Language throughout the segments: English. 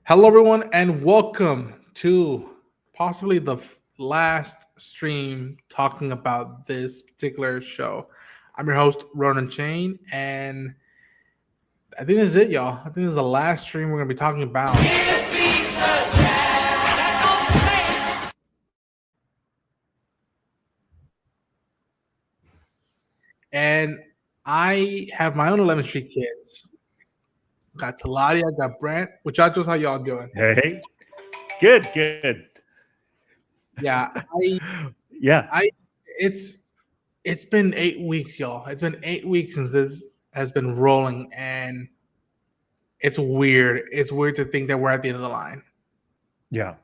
Hello, everyone, and welcome to possibly the last stream talking about this particular show. I'm your host, Ronan Chain, and I think this is it, y'all. I think this is the last stream we're going to be talking about. And I have my own 11th Street kids. Got Taladi, I got Brent. Muchachos, how y'all doing? Hey, good. Yeah, it's been 8 weeks, y'all. It's been 8 weeks since this has been rolling, and it's weird. It's weird to think that we're at the end of the line. Yeah.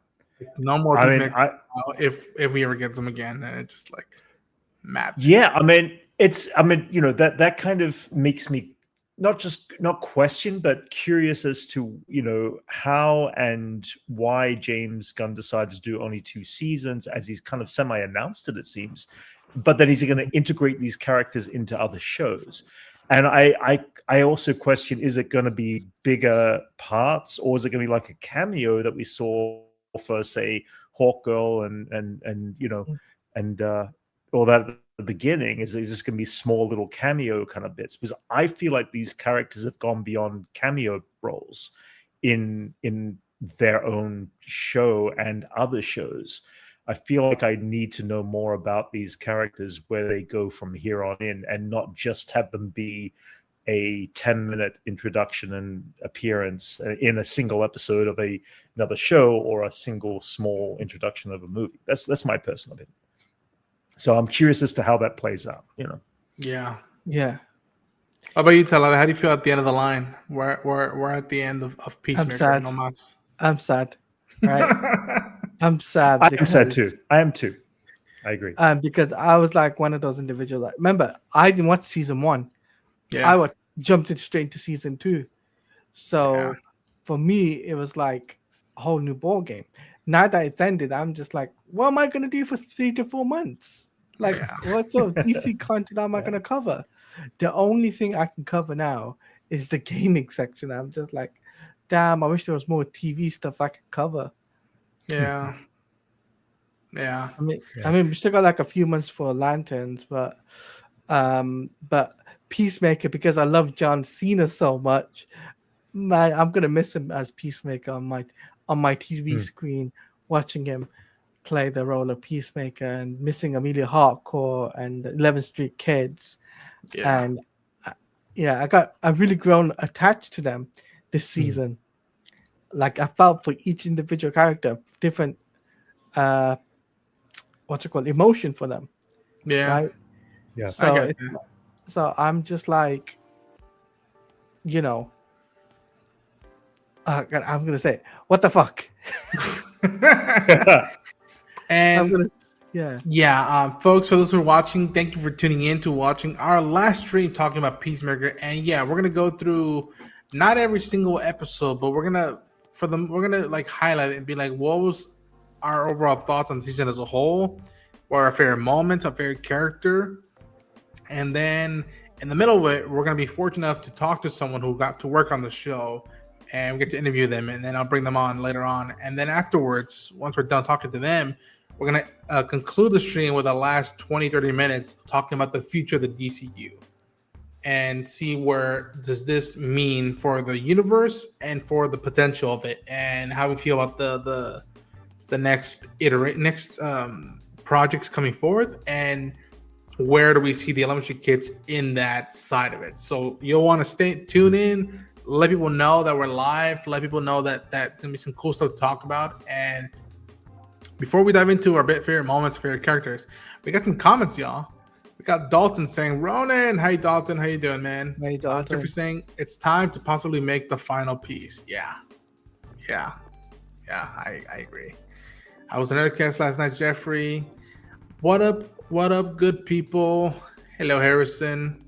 No more Peacemaker if we ever get them again, and it's just like mad. Yeah, that kind of makes me not question, but curious as to, how and why James Gunn decided to do only 2 seasons, as he's kind of semi-announced it seems, but that he's going to integrate these characters into other shows. And I also question, is it going to be bigger parts, or is it going to be like a cameo that we saw for, say, Hawkgirl and all that at the beginning? Is it just going to be small little cameo kind of bits? Because I feel like these characters have gone beyond cameo roles in their own show and other shows. I feel like I need to know more about these characters, where they go from here on in, and not just have them be a 10-minute introduction and appearance in a single episode of another show, or a single small introduction of a movie. That's my personal opinion. So I'm curious as to how that plays out. Yeah. Yeah. How about you, Talada? How do you feel at the end of the line? We're at the end of Peacemaker. I'm sad. Right. I'm sad. I'm sad too. I am too. I agree. Because I was like one of those individuals. Like, remember, I didn't watch season 1. Yeah. I jumped straight into season 2. So for me, it was like a whole new ball game. Now that it's ended, I'm just like, what am I going to do for 3 to 4 months? Like, what sort of DC content am I going to cover? The only thing I can cover now is the gaming section. I'm just like, damn, I wish there was more TV stuff I could cover. Yeah. I mean, we still got like a few months for Lanterns, but Peacemaker, because I love John Cena so much, man, I'm gonna miss him as Peacemaker on my TV screen, watching him play the role of Peacemaker, and missing Amelia Hardcore and 11th Street Kids. Yeah. And I've really grown attached to them this season. Like, I felt for each individual character different emotion for them. Yeah. Right? Yeah. So I'm just like, I'm gonna say, what the fuck? And folks, for those who are watching, thank you for tuning in to watching our last stream talking about Peacemaker. And we're gonna go through not every single episode, but we're gonna like highlight it and be like, what was our overall thoughts on the season as a whole, what are our favorite moments, our favorite character, and then in the middle of it, we're gonna be fortunate enough to talk to someone who got to work on the show, and we get to interview them, and then I'll bring them on later on. And then afterwards, once we're done talking to them, we're going to conclude the stream with the last 20-30 minutes talking about the future of the DCU and see where does this mean for the universe and for the potential of it, and how we feel about the next projects coming forth, and where do we see the 11th Street Kids in that side of it. So you'll want to tune in, let people know that we're live, let people know that there's gonna be some cool stuff to talk about. And before we dive into our favorite moments, favorite characters, we got some comments, y'all. We got Dalton saying, Ronan, hey Dalton, how you doing, man? Hey Dalton. Jeffrey saying it's time to possibly make the final piece. Yeah, I agree. I was in Nerdcast last night, Jeffrey. What up, good people? Hello, Harrison.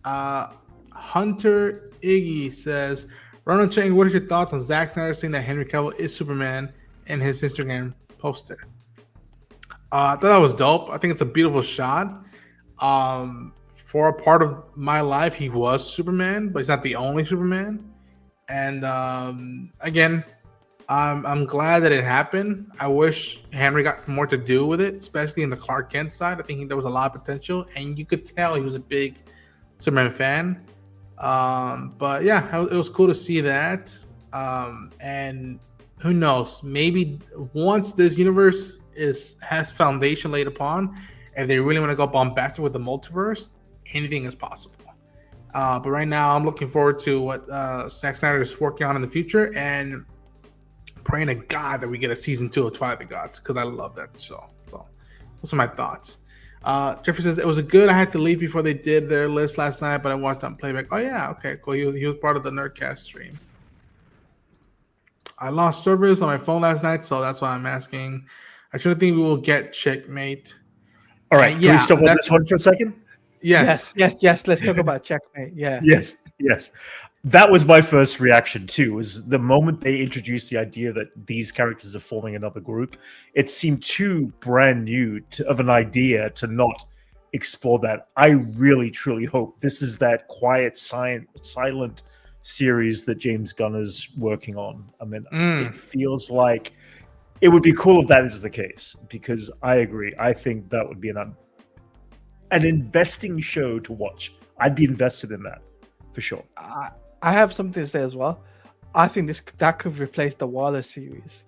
Hunter Iggy says, Ronan Chang, what is your thoughts on Zack Snyder saying that Henry Cavill is Superman in his Instagram posted? I thought that was dope. I think it's a beautiful shot. For a part of my life, he was Superman, but he's not the only Superman. And again, I'm glad that it happened. I wish Henry got more to do with it, especially in the Clark Kent side. I think there was a lot of potential, and you could tell he was a big Superman fan. But yeah, it was cool to see that. And who knows? Maybe once this universe has foundation laid upon, and they really want to go bombastic with the multiverse, anything is possible. But right now, I'm looking forward to what Zack Snyder is working on in the future, and praying to God that we get a season 2 of Twilight of the Gods, because I love that show. So those are my thoughts. Jeffrey says it was a good. I had to leave before they did their list last night, but I watched on playback. Oh yeah, okay, cool. He was part of the Nerdcast stream. I lost service on my phone last night, so that's why I'm asking. I should think we will get Checkmate. All right, can we stop on this one for a second? Yes. Let's talk about Checkmate. Yeah. Yes. That was my first reaction too. Was the moment they introduced the idea that these characters are forming another group, it seemed too brand new of an idea to not explore that. I really, truly hope this is that quiet, silent series that James Gunn is working on. I mean, it feels like it would be cool if that is the case, because I agree. I think that would be an investing show to watch. I'd be invested in that for sure. I have something to say as well. I think that could replace the Waller series.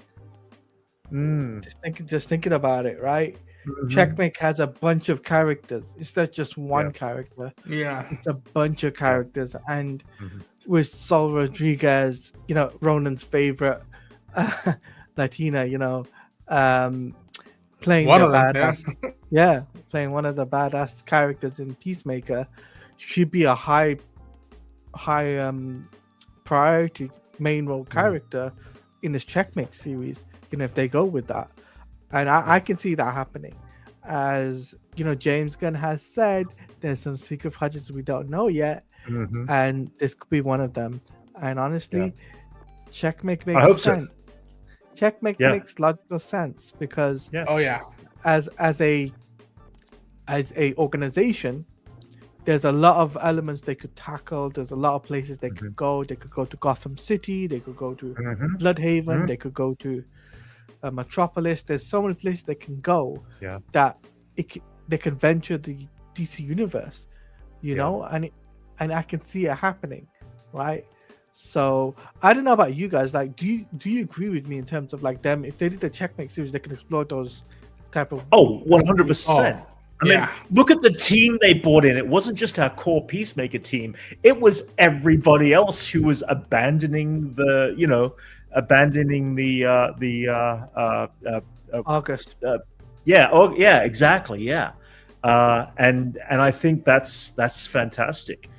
Just thinking about it, right? Mm-hmm. Checkmate has a bunch of characters. It's not just one character. Yeah, it's a bunch of characters, and with Sol Rodriguez, Ronan's favorite Latina, playing one the of them, badass. Playing one of the badass characters in Peacemaker, should be a high priority main role character in this Checkmate series, if they go with that. And I can see that happening. As James Gunn has said, there's some secret projects we don't know yet, and this could be one of them. And honestly, Checkmate makes sense. Checkmate makes logical sense, because as a organization, there's a lot of elements they could tackle. There's a lot of places they could go. They could go to Gotham City. They could go to Bloodhaven. They could go to Metropolis. There's so many places they can go that they can venture the DC universe, and I can see it happening, right? So I don't know about you guys. Like, do you agree with me in terms of like them? If they did the Checkmate series, they could explore those type of 100%. I mean, look at the team they brought in. It wasn't just our core Peacemaker team. It was everybody else who was abandoning the August. Exactly. Yeah. And I think that's fantastic.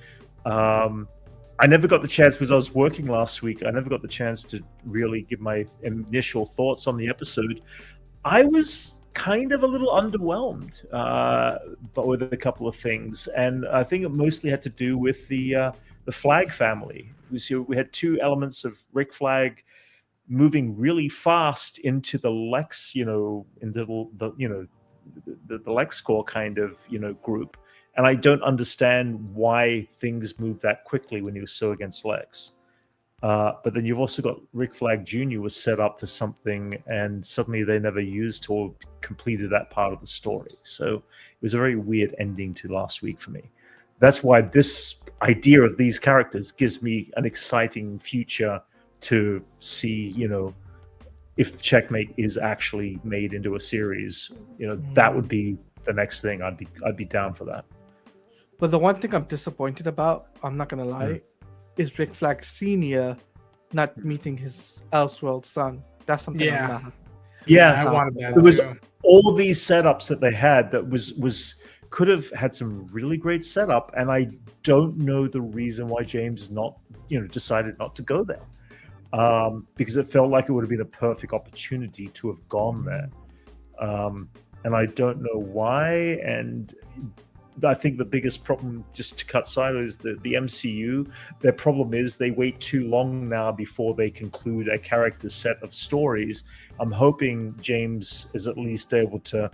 I never got the chance, because I was working last week. I never got the chance to really give my initial thoughts on the episode. I was kind of a little underwhelmed, but with a couple of things, and I think it mostly had to do with the Flag family. We had two elements of Rick Flag moving really fast into the Lex, into the LexCorp kind of group, and I don't understand why things moved that quickly when he was so against Lex. But then you've also got Rick Flag Jr. was set up for something, and suddenly they never used or completed that part of the story. So it was a very weird ending to last week for me. That's why this idea of these characters gives me an exciting future to see, if Checkmate is actually made into a series. That would be the next thing. I'd be down for that. But the one thing I'm disappointed about, I'm not gonna lie, is Rick Flag Sr. not meeting his Elseworld son. That's something I'm not. Yeah, I wanted that. It was all these setups that they had that was could have had some really great setup, and I don't know the reason why James decided not to go there. Because it felt like it would have been a perfect opportunity to have gone there. And I don't know why. And I think the biggest problem, just to cut sideways, the MCU, their problem is they wait too long now before they conclude a character set of stories. I'm hoping James is at least able to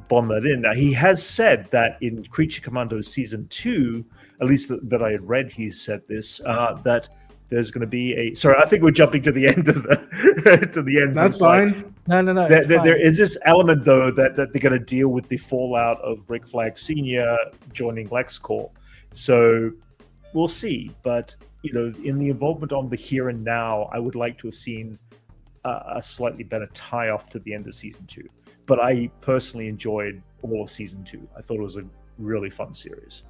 bomb that in. Now, he has said that in Creature Commandos Season 2, at least that I had read, he said this, that there's going to be a. Sorry, I think we're jumping to the end of the to the end. That's fine. No. There is this element though that they're going to deal with the fallout of Rick Flag Sr. joining LexCorp. So we'll see. But in the involvement on the here and now, I would like to have seen a slightly better tie-off to the end of season 2. But I personally enjoyed all of season 2. I thought it was a really fun series.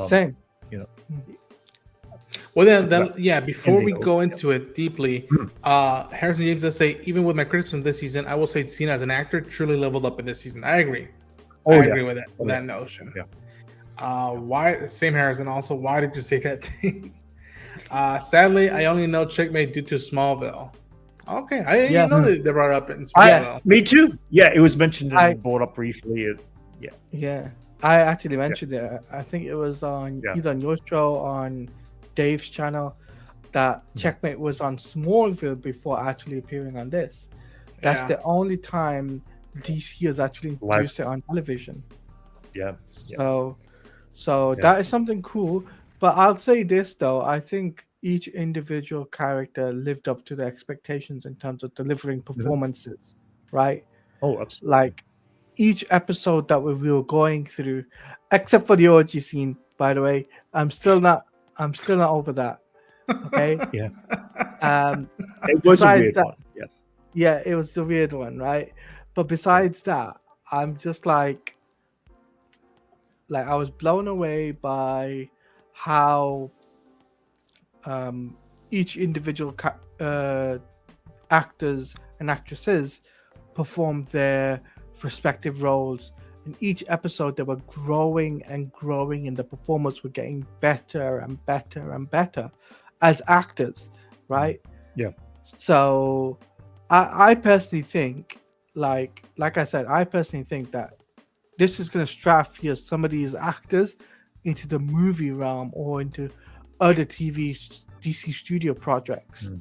Same. Well, then, yeah. Before we go into it deeply, Harrison James does say, even with my criticism this season, I will say Cena as an actor truly leveled up in this season. I agree. I agree with that notion. Yeah. Why? Same Harrison. Also, why did you say that thing? Sadly, I only know Checkmate due to Smallville. Okay, I didn't know that they brought up in Smallville. Me too. Yeah, it was mentioned and brought up briefly. Yeah. I actually mentioned it. I think it was on either on your show or on Dave's channel that Checkmate was on Smallville before actually appearing on this. That's the only time DC has actually introduced it on television. Yeah. So that is something cool. But I'll say this though, I think each individual character lived up to the expectations in terms of delivering performances, right? Oh, absolutely. Like each episode that we were going through, except for the orgy scene, by the way, I'm still not over that. Okay. Yeah. It was a weird one. Yeah, it was a weird one, right? But besides that, I'm just like I was blown away by how each individual actors and actresses performed their respective roles. In each episode, they were growing and growing, and the performers were getting better and better and better as actors, right? Yeah. So I personally think, like I said, I personally think that this is going to stratifice some of these actors into the movie realm or into other TV DC studio projects.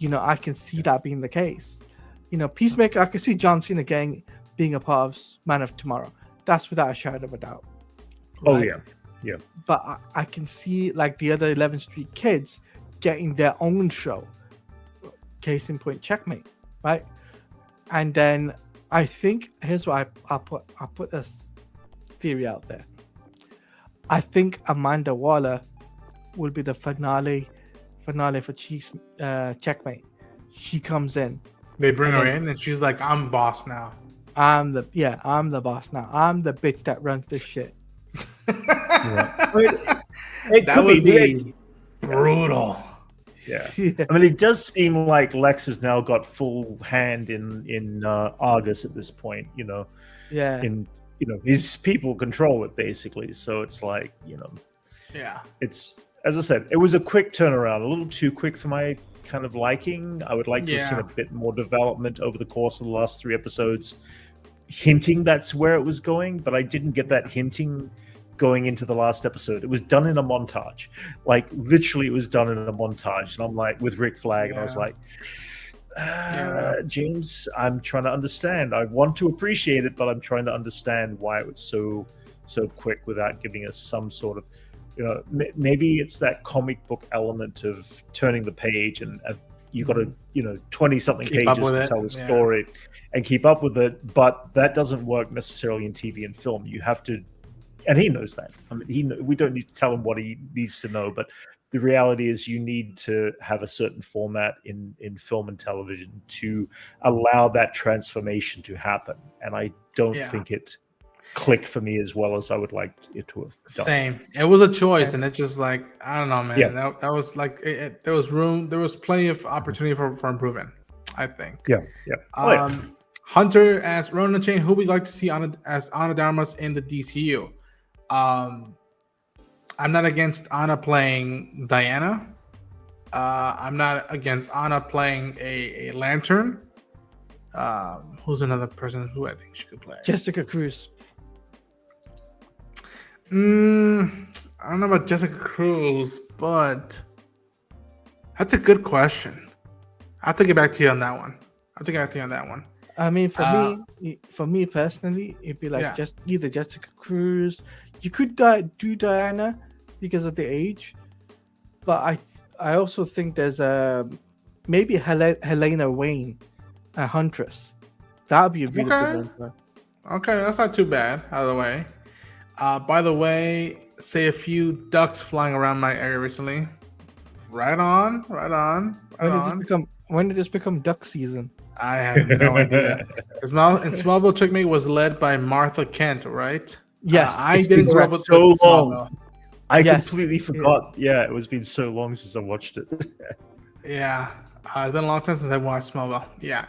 I can see that being the case. Peacemaker, I can see John Cena being a part of Man of Tomorrow. That's without a shadow of a doubt. Right? Oh yeah. But I can see like the other 11th Street kids getting their own show. Case in point, Checkmate, right? And then I think here's what I'll put this theory out there. I think Amanda Waller will be the finale for Checkmate. She comes in. They bring her in, and she's like, "I'm boss now. I'm the boss now. I'm the bitch that runs this shit." That would be brutal. Yeah. I mean, it does seem like Lex has now got full hand in Argus at this point. Yeah. His people control it basically. So it's like, Yeah. It's, as I said, it was a quick turnaround, a little too quick for my kind of liking. I would like to have seen a bit more development over the course of the last 3 episodes, hinting that's where it was going, but I didn't get that hinting going into the last episode. It was done in a montage. Like literally it was done in a montage. And I'm like with Rick Flag and I was like, James, I'm trying to understand. I want to appreciate it, but I'm trying to understand why it was so quick without giving us some sort of, maybe it's that comic book element of turning the page and you got to, 20 something pages to tell the story and keep up with it. But that doesn't work necessarily in TV and film. You have to, and he knows that. I mean, we don't need to tell him what he needs to know, but the reality is you need to have a certain format in film and television to allow that transformation to happen. And I don't think it clicked for me as well as I would like it to have done. Same. It was a choice, and it's just like, I don't know, man. Yeah. That was like, there was room. There was plenty of opportunity for improvement, I think. Yeah. Hunter asks, Ronan Chain, who would like to see as Ana de Armas in the DCU? I'm not against Ana playing Diana. I'm not against Ana playing a Lantern. Who's another person who I think she could play? Jessica Cruz. I don't know about Jessica Cruz, but that's a good question. I'll have to get back to you on that one. I mean, for me personally, it'd be like just either Jessica Cruz. You could do Diana because of the age, but I also think there's maybe Helena Wayne, a Huntress. That would be a really good one. Okay, that's not too bad. Out of the way. By the way, say a few ducks flying around my area recently. Right on. When did this become duck season? I have no idea. Smallville Checkmate was led by Martha Kent, right? Yes, I didn't grow up with so long. Smallville. I completely forgot. Yeah, it was been so long since I watched it. Yeah, it's been a long time since I watched Smallville. Yeah.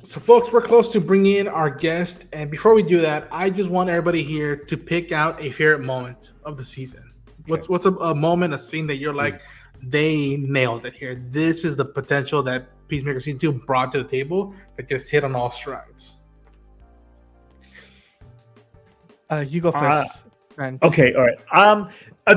So, folks, we're close to bringing in our guest, and before we do that, I just want everybody here to pick out a favorite moment of the season. Okay. What's a moment, a scene that you're like, they nailed it here. This is the potential that Peacemaker Season 2 brought to the table that just hit on all strides. You go first. Okay, all right.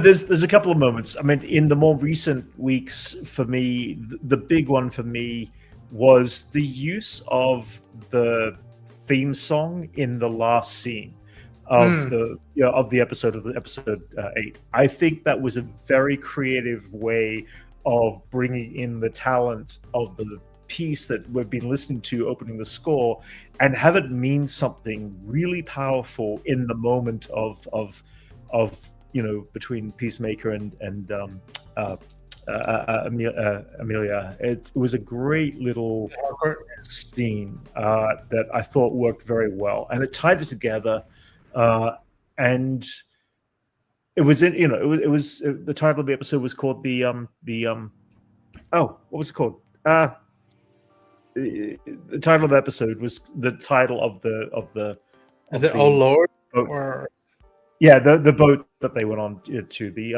There's a couple of moments. I mean, in the more recent weeks, for me, the big one for me was the use of the theme song in the last scene of the episode 8. I think that was a very creative way of bringing in the talent of the piece that we've been listening to opening the score and have it mean something really powerful in the moment of between Peacemaker and Amelia. It was a great little scene that I thought worked very well, and it tied it together. And it was the title of the episode was called what was it called? The title of the episode was the title of the. Is it Oh Lord? Boat. Or yeah, the boat that they went on to the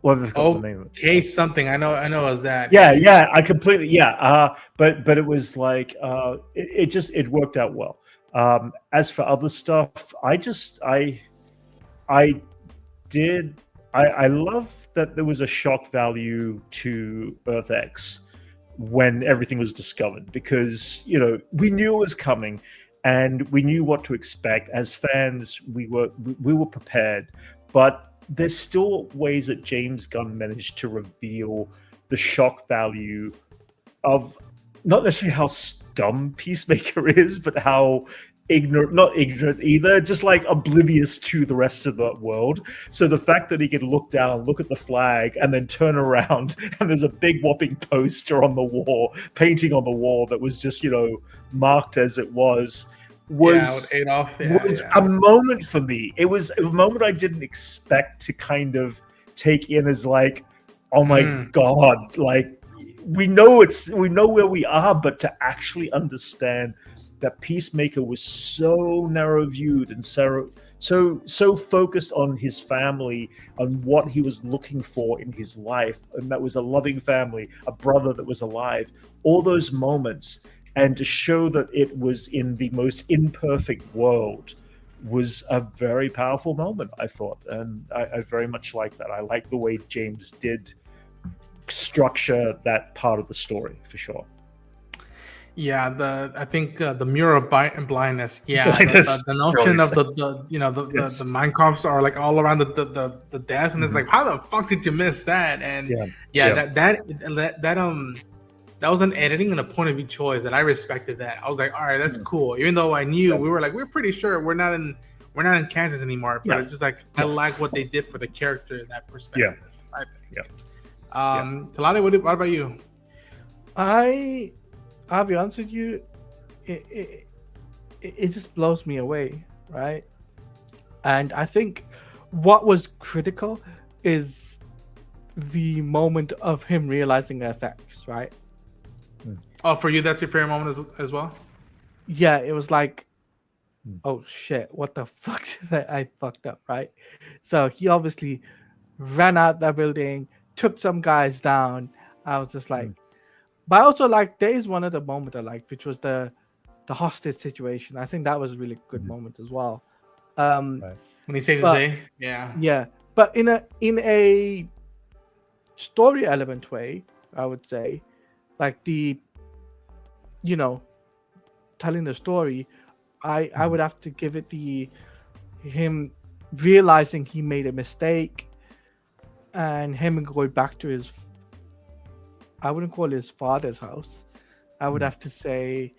what have they called the name of it? Okay, something I know it was that. I completely but it was like it worked out well. As for other stuff, I love that there was a shock value to Earth X when everything was discovered, because we knew it was coming and we knew what to expect. As fans, we were prepared, but there's still ways that James Gunn managed to reveal the shock value of not necessarily how dumb Peacemaker is, but how not ignorant either, just like oblivious to the rest of the world. So the fact that he could look down, look at the flag, and then turn around, and there's a big whopping poster on the wall, painting on the wall that was just, marked as it was a moment for me. It was a moment I didn't expect to kind of take in as like, oh my God, like we know where we are, but to actually understand that Peacemaker was so narrow-viewed and so focused on his family and what he was looking for in his life, and that was a loving family, a brother that was alive, all those moments, and to show that it was in the most imperfect world was a very powerful moment, I thought, and I very much like that. I like the way James did structure that part of the story, for sure. Yeah, I think the mirror of blindness. Yeah, the notion of the mind comps are like all around the desk, and it's like, how the fuck did you miss that? And that was an editing and a point of view choice that I respected. That I was like, all right, that's cool. Even though I knew we're pretty sure we're not in Kansas anymore, but it's just like I like what they did for the character in that perspective. I think. Talani, what about you? I'll be honest with you, it just blows me away, right? And I think what was critical is the moment of him realizing FX, right? Oh, for you, that's your favorite moment as well? Yeah, it was like, oh shit, what the fuck did I fucked up, right? So he obviously ran out that building, took some guys down. I was just like, but I also like, there is one other moment I liked, which was the hostage situation. I think that was a really good moment as well. When he saves his day, yeah. But in a story element way, I would say, like telling the story, I would have to give it him realizing he made a mistake, and him going back to his, I wouldn't call it his father's house. I would have to say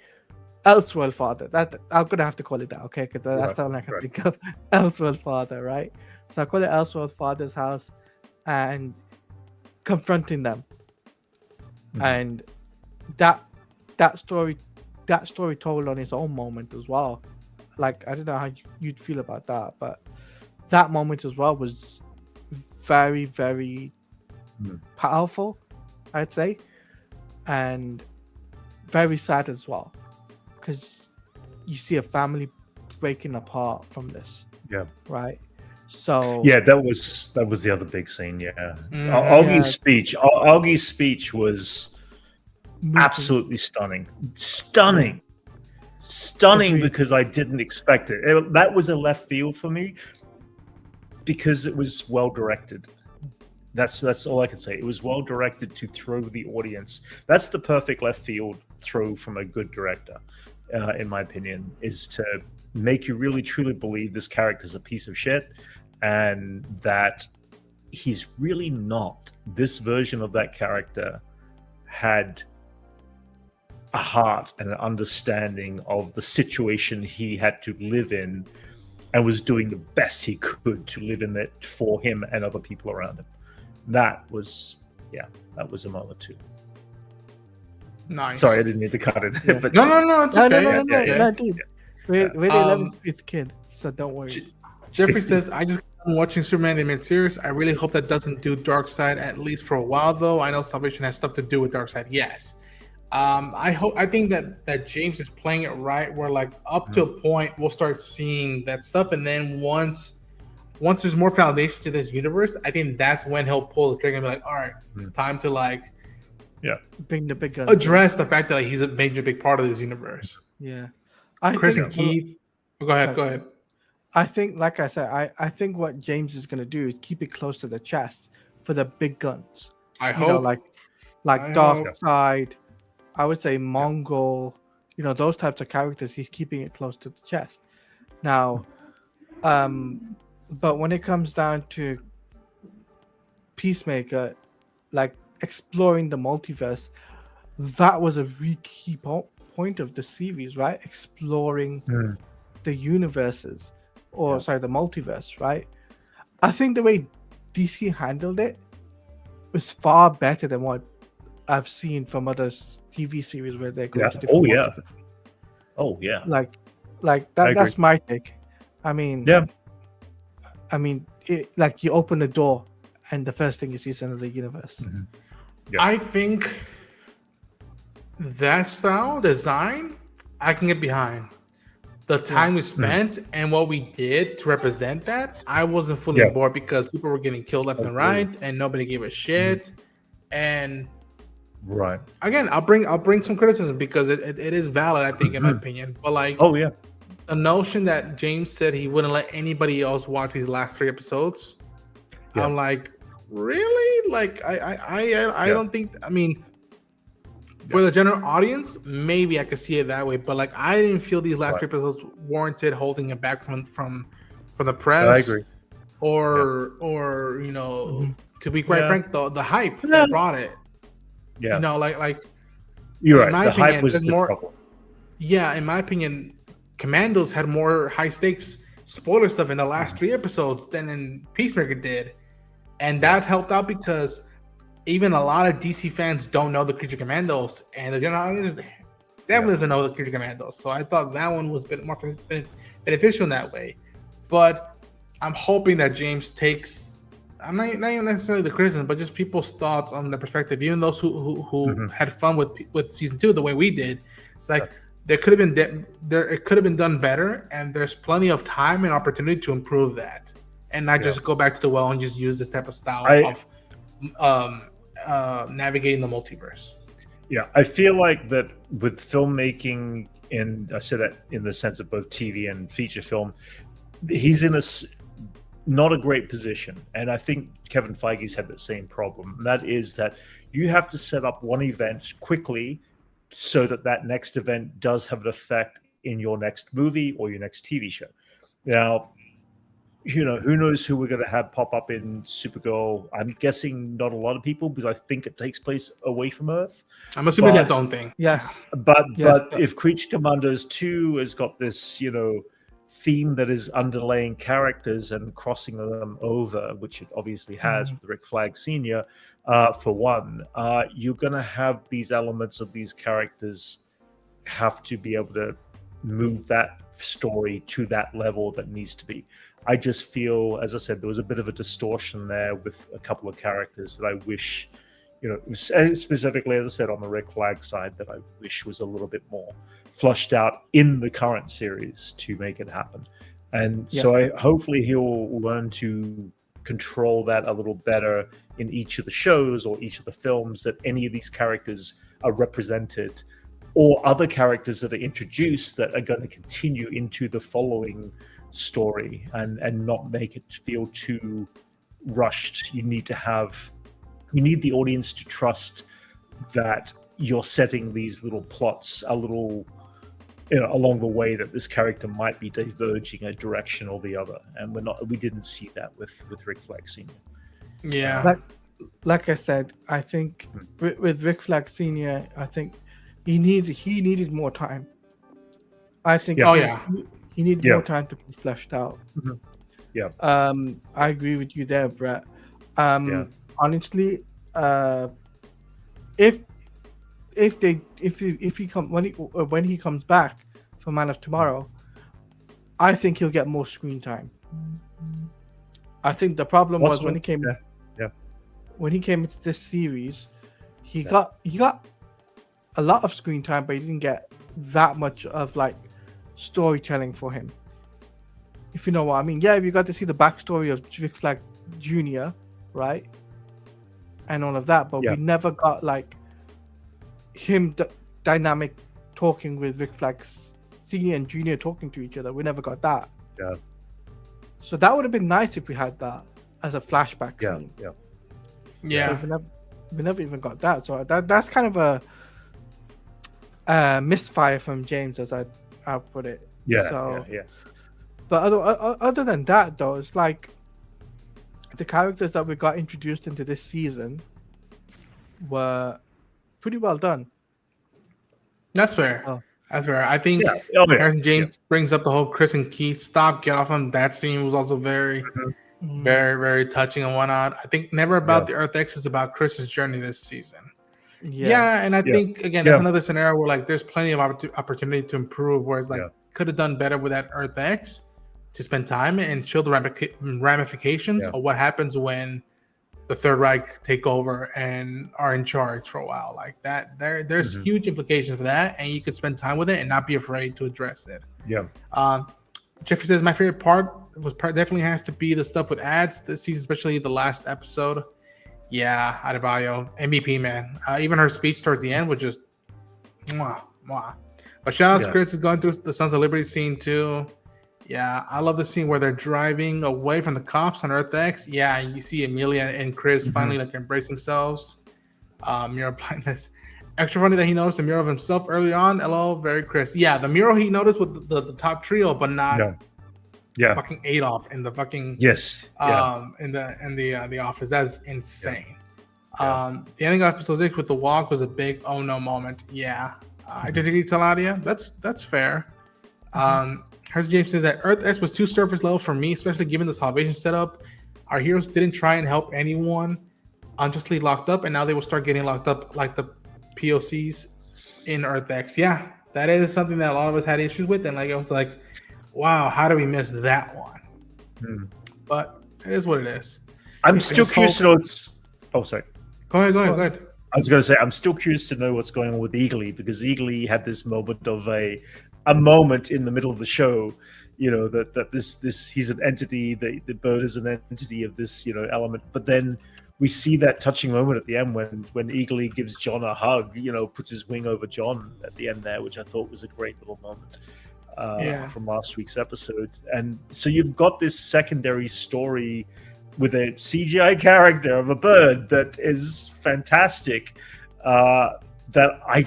Elseworld father. That I'm gonna have to call it that, okay? Because that's the one I can think of. Elseworld father, right? So I call it Elseworld father's house, and confronting them, and that story told on its own moment as well. Like, I don't know how you'd feel about that, but that moment as well was very, very powerful, I'd say, and very sad as well, because you see a family breaking apart from this. Yeah. Right. So yeah, that was the other big scene. Yeah, Agee's speech was absolutely stunning. Agreed. Because I didn't expect it. That was a left field for me because it was well directed. That's all I can say. It was well directed to throw the audience. That's the perfect left field throw from a good director, in my opinion, is to make you really truly believe this character's a piece of shit and that he's really not. This version of that character had a heart and an understanding of the situation he had to live in and was doing the best he could to live in it for him and other people around him. That was a moment too. Nice. Sorry, I didn't mean to cut it. Yeah. But no, it's okay. No, dude. We're the 11th Street kid, so don't worry. Jeffrey says, I just got watching Superman animated series. I really hope that doesn't do Darkseid, at least for a while, though. I know Salvation has stuff to do with Darkseid. Yes. I think that James is playing it right, where like up to a point we'll start seeing that stuff, and then once there's more foundation to this universe, I think that's when he'll pull the trigger and be like, all right, it's time to like bring the big gun. Address the fact that like, he's a major big part of this universe. Yeah. Chris and Keith. Go ahead. I think, like I said, I think what James is gonna do is keep it close to the chest for the big guns. I hope, like Darkseid, I would say Mongol, those types of characters. He's keeping it close to the chest. Now, but when it comes down to Peacemaker, like exploring the multiverse, that was a really key point of the series, right? Exploring the universes, the multiverse, right? I think the way DC handled it was far better than what I've seen from other TV series where they go to different multiverses. Oh yeah. Like that. That's my take. I mean, like you open the door and the first thing you see is another universe. I think that style design I can get behind. The time we spent and what we did to represent that, I wasn't fully on board because people were getting killed left and right and nobody gave a shit. And again, I'll bring some criticism because it is valid, I think, in my opinion. But like, the notion that James said he wouldn't let anybody else watch these last 3 episodes, I'm like, really? Like, I don't think. I mean, for the general audience, maybe I could see it that way. But like, I didn't feel these last 3 episodes warranted holding it back from the press. I agree. Or to be quite frank, the hype that brought it. Yeah. Like you're in right. my The opinion, hype was the problem. Yeah, in my opinion, Commandos had more high stakes spoiler stuff in the last 3 episodes than in Peacemaker did. And that helped out because even a lot of DC fans don't know the Creature Commandos, and the general audience definitely doesn't know the Creature Commandos. So I thought that one was a bit more beneficial in that way. But I'm hoping that James takes, I'm not even necessarily the criticism, but just people's thoughts on the perspective, even those who had fun with season 2 the way we did. It's like it could have been done better, and there's plenty of time and opportunity to improve that. And not just go back to the well and just use this type of style of navigating the multiverse. Yeah, I feel like that with filmmaking, and I say that in the sense of both TV and feature film, he's in not a great position. And I think Kevin Feige's had that same problem. And that is that you have to set up one event quickly so that next event does have an effect in your next movie or your next TV show. Now, who knows who we're going to have pop up in Supergirl. I'm guessing not a lot of people, because I think it takes place away from Earth. I'm assuming that's its own thing. Yes. But if Creature Commandos 2 has got this, theme that is underlaying characters and crossing them over, which it obviously has with Rick Flag Sr., for one, you're going to have these elements of these characters have to be able to move that story to that level that needs to be. I just feel, as I said, there was a bit of a distortion there with a couple of characters that I wish, specifically, as I said, on the Rick Flag side, that I wish was a little bit more flushed out in the current series to make it happen. And so hopefully he'll learn to control that a little better in each of the shows or each of the films, that any of these characters are represented, or other characters that are introduced that are going to continue into the following story, and not make it feel too rushed. You need the audience to trust that you're setting these little plots a little along the way, that this character might be diverging a direction or the other, and we didn't see that with Rick Flag Sr. Yeah, like I said, I think with Rick Flag Sr., I think he needed more time. I think he needed more time to be fleshed out. I agree with you there, Brett. Honestly, when he comes back for Man of Tomorrow, I think he'll get more screen time. I think the problem was when he came into this series, he got a lot of screen time, but he didn't get that much of like storytelling for him. If you know what I mean. Yeah, we got to see the backstory of Rick Flag Jr., right? And all of that, but we never got like him dynamic talking with Rick Flag Senior and Junior talking to each other. We never got that. Yeah. So that would have been nice if we had that as a flashback scene. Yeah. We never even got that. So that's kind of a misfire from James, as I put it. Yeah. But other than that, though, it's like the characters that we got introduced into this season were pretty well done. That's fair. That's fair. I think Harrison James brings up the whole Chris and Keith stop, get off him. That scene was also very, very, very touching and whatnot. I think never about the Earth X, is about Chris's journey this season. And I think, again, that's another scenario where like there's plenty of opportunity to improve, whereas like could have done better with that Earth X to spend time and show the ramifications of what happens when the Third Reich take over and are in charge for a while. Like that, there's huge implications for that, and you could spend time with it and not be afraid to address it. Jeffrey says my favorite part definitely has to be the stuff with ads this season, especially the last episode. Yeah, Adebayo, MVP, man. Even her speech towards the end was just mwah, mwah. But shout out to Chris is going through the Sons of Liberty scene too. Yeah, I love the scene where they're driving away from the cops on Earth X. Yeah, and you see Amelia and Chris finally like embrace themselves. Mural blindness. Extra funny that he noticed the mural of himself early on. Hello, very Chris. Yeah, the mural he noticed with the top trio, but not fucking Adolf in the fucking in the office. That's insane. The ending of episode 6 with the walk was a big oh no moment. Yeah, I disagree, Taladia. That's fair. Harrison James says that Earth X was too surface level for me, especially given the salvation setup. Our heroes didn't try and help anyone unjustly locked up, and now they will start getting locked up like the POCs in Earth X. Yeah, that is something that a lot of us had issues with, and like I was like, wow, how do we miss that one? But it is what it is. I'm still curious to know what's... Oh, sorry. Go ahead. I was going to say, I'm still curious to know what's going on with Eagly, because Eagly had this moment of a moment in the middle of the show, that this he's an entity, the bird is an entity of this, element. But then we see that touching moment at the end when Eagly gives John a hug, puts his wing over John at the end there, which I thought was a great little moment from last week's episode. And so you've got this secondary story with a CGI character of a bird that is fantastic. That I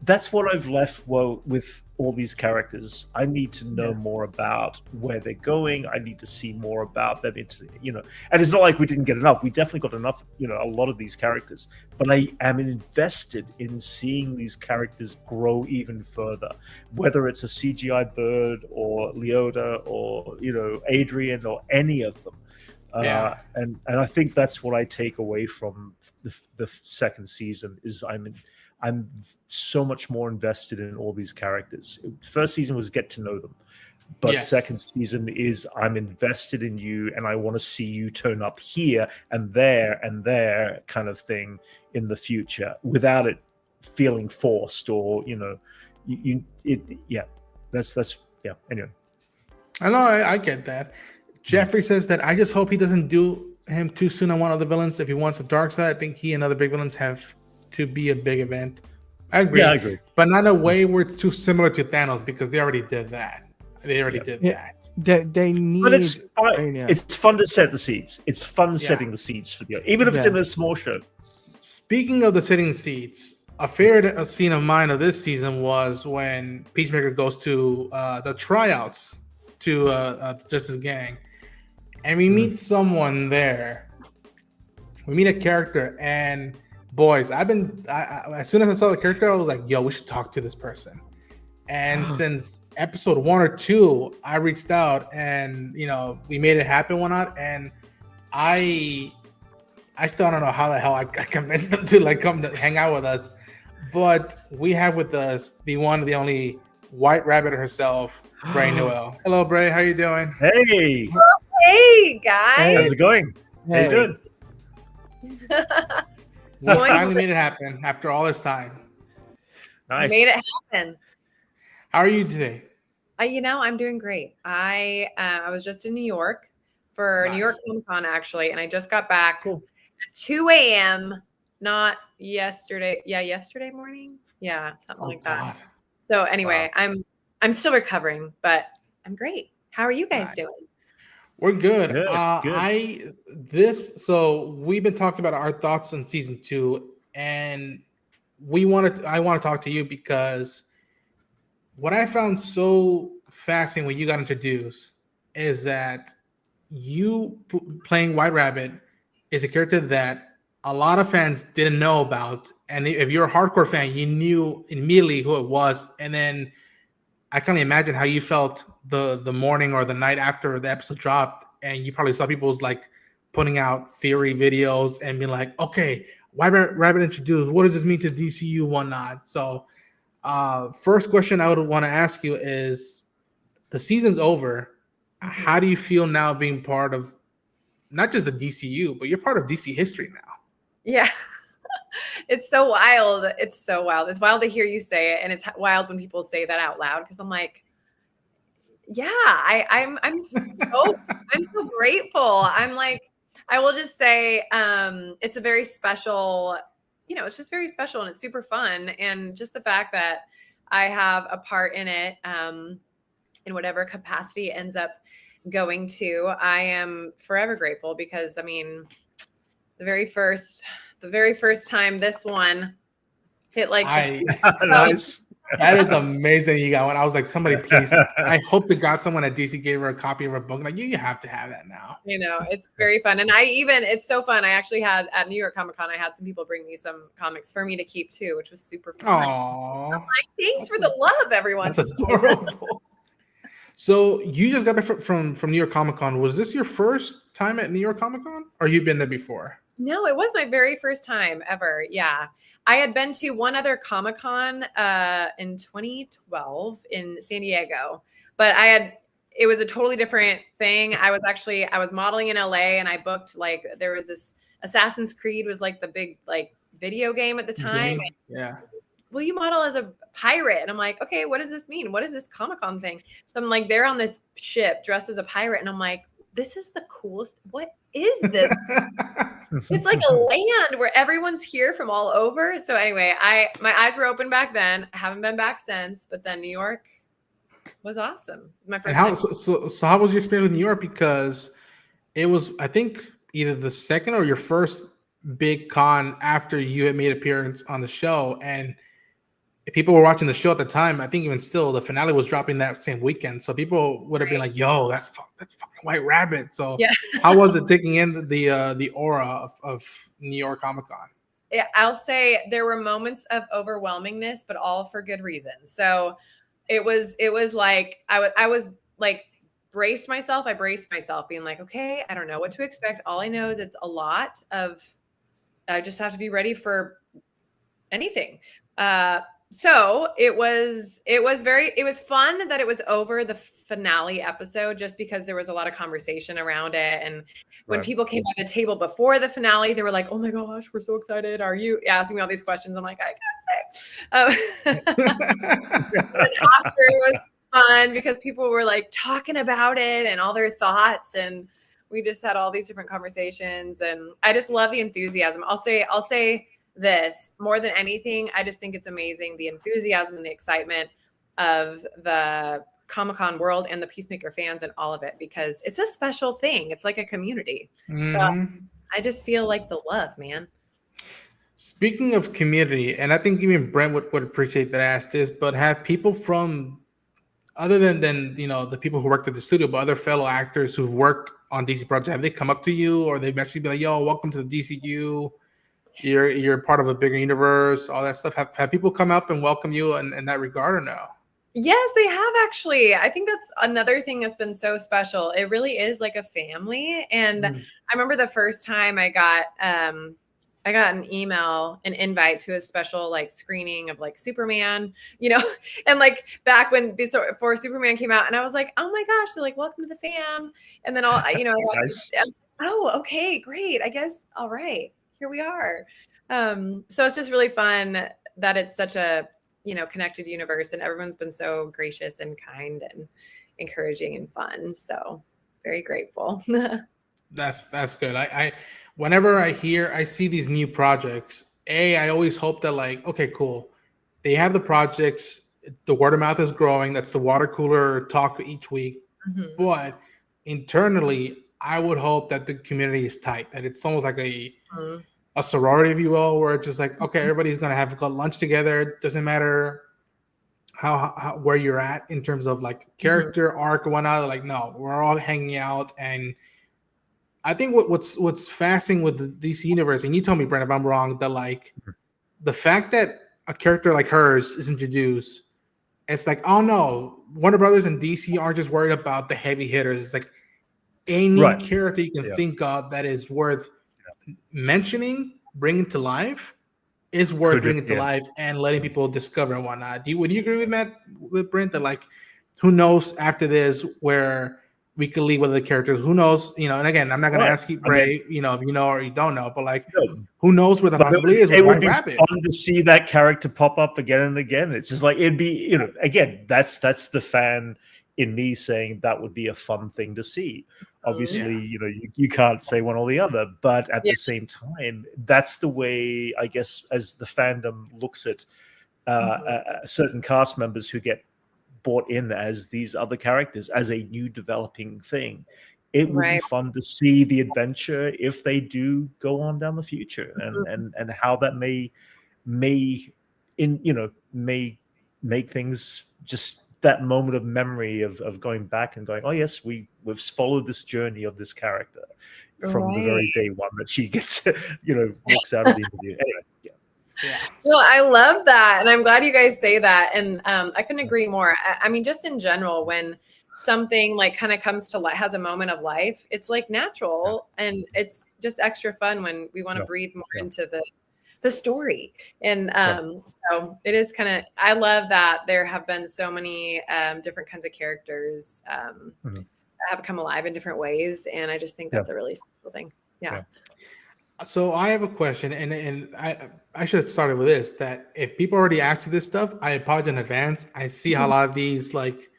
that's what I've left with all these characters. I need to know more about where they're going. I need to see more about them. It's, and it's not like we didn't get enough. We definitely got enough, a lot of these characters. But I am invested in seeing these characters grow even further, whether it's a CGI bird or Leota or, Adrian or any of them. And I think that's what I take away from the second season is I'm so much more invested in all these characters. First season was get to know them, but second season is I'm invested in you and I want to see you turn up here and there kind of thing in the future without it feeling forced or that's anyway. I know I get that. Jeffrey says that I just hope he doesn't do him too soon on one of the villains. If he wants a dark side, I think he and other big villains have to be a big event. I agree. Yeah, I agree. But not in a way where it's too similar to Thanos because they already did that. They need. But it's fun to set the seeds. It's fun setting the seeds for the even if it's in a small show. Speaking of the setting seeds, a favorite scene of mine of this season was when Peacemaker goes to the tryouts to Justice Gang, and we meet someone there. We meet a character, and boys, as soon as I saw the character, I was like, yo, we should talk to this person. And since episode 1 or 2, I reached out and, we made it happen one night. And I still don't know how the hell I convinced them to come to hang out with us. But we have with us the one, the only White Rabbit herself, Bray Noel. Hello, Bray. How you doing? Hey. Hey, guys. Hey, how's it going? Hey. How you doing? We finally made it happen after all this time. Nice. Made it happen. How are you today? I'm doing great. I was just in New York for New York Comic Con actually, and I just got back at 2 a.m. Not yesterday. Yeah, yesterday morning. Yeah, something like that. So anyway, I'm still recovering, but I'm great. How are you guys doing? We're good. Good. So we've been talking about our thoughts on season 2, and I want to talk to you because what I found so fascinating when you got introduced is that you playing White Rabbit is a character that a lot of fans didn't know about, and if you're a hardcore fan, you knew immediately who it was. And then I can only imagine how you felt the morning or the night after the episode dropped, and you probably saw people's putting out theory videos and being like, okay, White Rabbit introduced, what does this mean to DCU, whatnot. So first question I would want to ask you is, the season's over. How do you feel now being part of not just the DCU, but you're part of DC history now? Yeah. It's so wild. It's so wild. It's wild to hear you say it, and it's wild when people say that out loud because I'm like, yeah, I'm so grateful. I'm like, I will just say it's a very special, it's just very special and it's super fun. And just the fact that I have a part in it in whatever capacity it ends up going to, I am forever grateful because the very first time this one hit nice. That is amazing. You got one. I was like, somebody please. I hope to God someone at DC gave her a copy of her book. Like, you have to have that now. It's very fun. And it's so fun. I actually had at New York Comic Con, I had some people bring me some comics for me to keep too, which was super fun. Aww. I'm like, thanks for the love, everyone. That's adorable. So you just got back from New York Comic Con. Was this your first time at New York Comic Con, or you've been there before? No, it was my very first time ever. Yeah. I had been to one other Comic Con in 2012 in San Diego, but it was a totally different thing. I was modeling in LA, and I booked there was this Assassin's Creed was the big video game at the time. Yeah. Will you model as a pirate? And I'm like, okay, what does this mean? What is this Comic Con thing? So I'm there on this ship dressed as a pirate, and I'm like, this is the coolest. What is this? It's like a land where everyone's here from all over. So anyway, my eyes were open back then. I haven't been back since, but then New York was awesome. My first time. So how was your experience with New York? Because it was, I think, either the second or your first big con after you had made appearance on the show. And if people were watching the show at the time, I think even still, the finale was dropping that same weekend. So people would have been like, "Yo, that's fucking White Rabbit." So how was it taking in the aura of New York Comic Con? Yeah, I'll say there were moments of overwhelmingness, but all for good reasons. So it was like I was like braced myself. I braced myself, being like, okay, I don't know what to expect. All I know is it's a lot of. I just have to be ready for anything. So it was fun that it was over the finale episode, just because there was a lot of conversation around it. And when people came by the table before the finale, they were like, "Oh my gosh, we're so excited! Are you?" asking me all these questions. I'm like, I can't say. And after, it was fun because people were like talking about it and all their thoughts, and we just had all these different conversations. And I just love the enthusiasm. I'll say this more than anything. I just think it's amazing, the enthusiasm and the excitement of the Comic-Con world and the Peacemaker fans and all of it, because it's a special thing. It's like a community. So I just feel like the love, man. Speaking of community, and I think even Brent would appreciate that I asked this, but have people from other than the people who worked at the studio, but other fellow actors who've worked on DC projects, have they come up to you, or they've actually been like, "Yo, welcome to the DCU. You're part of a bigger universe," all that stuff? Have people come up and welcome you in that regard, or no? Yes, they have, actually. I think that's another thing that's been so special. It really is like a family. And I remember the first time I got an invite to a special like screening of like Superman, and like back when before Superman came out, and I was like, oh my gosh, they're like, welcome to the fam. And then I Nice. oh, okay, great. I guess, all right, here we are. So it's just really fun that it's such a, connected universe, and everyone's been so gracious and kind and encouraging and fun. So very grateful. That's good. I whenever I see these new projects, I always hope that, like, okay, cool, they have the projects, the word of mouth is growing. That's the water cooler talk each week. But internally, I would hope that the community is tight, that it's almost like a sorority, if you will, where it's just like, okay, everybody's gonna have lunch together. It doesn't matter how where you're at in terms of like character arc or whatnot. Like, no, we're all hanging out. And I think what's fascinating with the DC universe, and you tell me, Brent, if I'm wrong, that like the fact that a character like hers is introduced, it's like, oh no, Warner Brothers and DC aren't just worried about the heavy hitters. It's like any character you can think of that is worth mentioning, bringing to life, is worth bringing to life and letting people discover and whatnot. Would you agree with that, with Brent, that like, who knows after this where we could leave with the characters? Who knows? And again, I'm not going to ask you, Bray, if you know or you don't know, but like, who knows where the possibility is? It would be fun to see that character pop up again and again. It's just like, it'd be, again, that's the fan in me saying that would be a fun thing to see. Obviously, you can't say one or the other, but at the same time, that's the way, I guess, as the fandom looks at certain cast members who get brought in as these other characters as a new developing thing. It would be fun to see the adventure if they do go on down the future, and how that may make things just that moment of memory of going back and going, oh yes, we've followed this journey of this character from the very day one that she gets, walks out of the interview. Anyway, Well, I love that, and I'm glad you guys say that. And I couldn't agree more. I mean, just in general, when something like kind of comes to life, has a moment of life, it's like natural, and it's just extra fun when we want to breathe more into the story. And so it is kind of, I love that there have been so many different kinds of characters that have come alive in different ways, and I just think that's a really special thing. So I have a question, and I should have started with this, that if people already asked you this stuff, I apologize in advance. I see how a lot of these like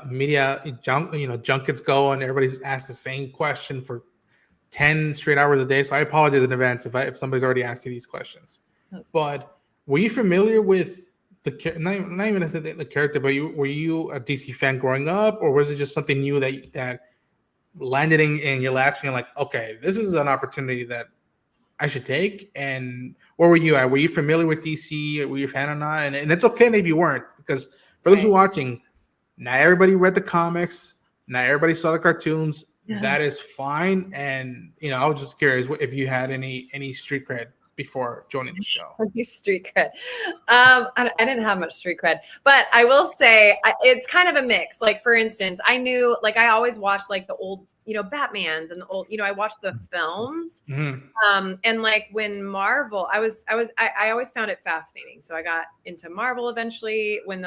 media junkets go, and everybody's asked the same question for 10 straight hours a day. So I apologize in advance if somebody's already asked you these questions. But were you familiar with not even as the character, but were you a DC fan growing up, or was it just something new that landed in your laps and you're like, okay, this is an opportunity that I should take? And where were you at? Were you familiar with DC? Were you a fan or not? And it's okay if you weren't, because for those who are watching, not everybody read the comics, not everybody saw the cartoons. Yeah. That is fine. And I was just curious if you had any street cred before joining the show. Street cred. I didn't have much street cred, but I will say it's kind of a mix. Like, for instance, I knew, like, I always watched like the old, Batman's and the old, I watched the films. Mm-hmm. And like when Marvel, I always found it fascinating. So I got into Marvel eventually when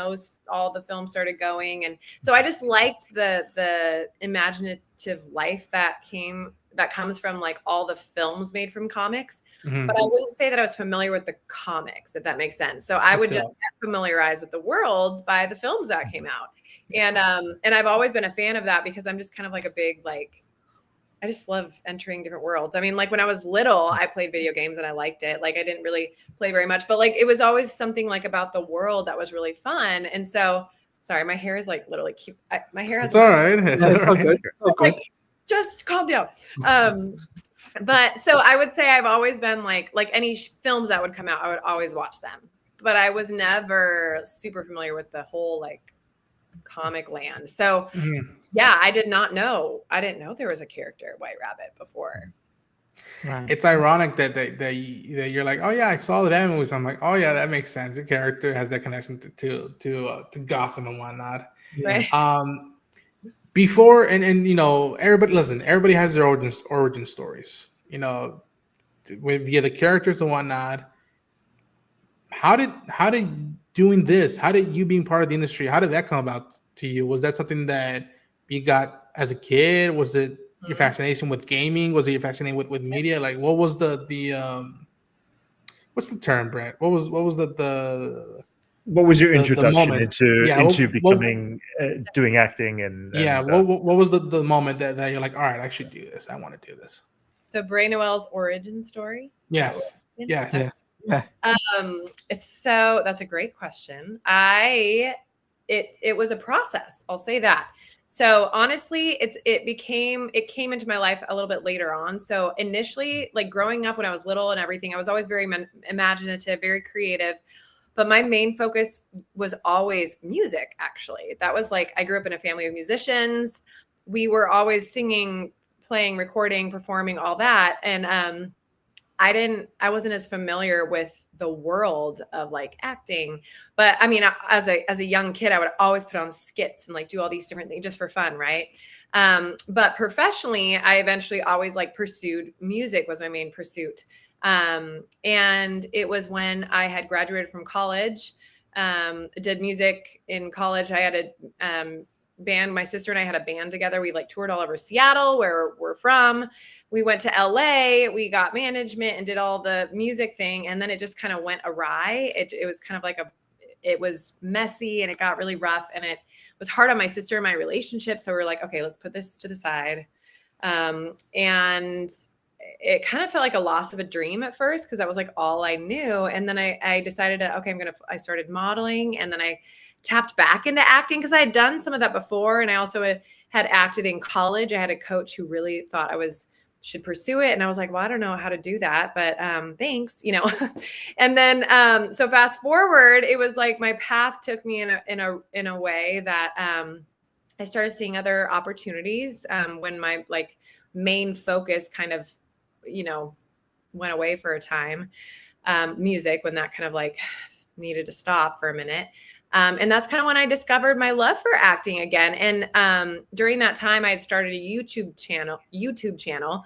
all the films started going. And so I just liked the imaginative life that comes from like all the films made from comics. Mm-hmm. But I wouldn't say that I was familiar with the comics, if that makes sense. So I would just get familiarized with the worlds by the films that came out. And I've always been a fan of that because I'm just kind of like a big, like, I just love entering different worlds. I mean, like when I was little, I played video games and I liked it. Like I didn't really play very much, but like it was always something like about the world that was really fun. And so, sorry, my hair is like literally cute. My hair has. It's all right. It's all good. Like, just calm down. But so I would say I've always been like any films that would come out, I would always watch them. But I was never super familiar with the whole like comic land. So yeah, I didn't know there was a character White Rabbit before. Right. It's ironic that you're like, oh yeah, I saw the Batman movies. I'm like, oh yeah, that makes sense. The character has that connection to Gotham and whatnot. Right. Before and everybody has their origin stories. Via the characters and whatnot. How did doing this? How did you being part of the industry? How did that come about to you? Was that something that you got as a kid? Was it your fascination with gaming? Was it your fascination with media? Like, what was the what's the term, Brent? What was the what was your introduction into becoming doing acting and what was the moment that you're like, all right, I should do this. I want to do this. So Bray Noel's origin story. Yes. Yes. Yeah. That's a great question. It was a process. I'll say that. So honestly, it came into my life a little bit later on. So initially, like growing up when I was little and everything, I was always very imaginative, very creative. But my main focus was always music, actually. That was like, I grew up in a family of musicians. We were always singing, playing, recording, performing, all that. And I wasn't as familiar with the world of like acting, but I mean, as a young kid, I would always put on skits and like do all these different things just for fun. Right. But professionally, I eventually always like pursued music was my main pursuit. And it was when I had graduated from college, did music in college. I had a band. My sister and I had a band together. We like toured all over Seattle, where we're from. We went to LA, we got management and did all the music thing. And then it just kind of went awry. It was kind of like it was messy and it got really rough and it was hard on my sister and my relationship. So we're like, okay, let's put this to the side. And it kind of felt like a loss of a dream at first, because that was like all I knew. And then I decided I started modeling, and then I tapped back into acting because I had done some of that before. And I also had acted in college. I had a coach who really thought I should pursue it. And I was like, well, I don't know how to do that, but thanks, And then, so fast forward, it was like my path took me in a way that I started seeing other opportunities when my like main focus kind of, went away for a time, music, when that kind of like needed to stop for a minute. And that's kind of when I discovered my love for acting again. And during that time, I had started a YouTube channel,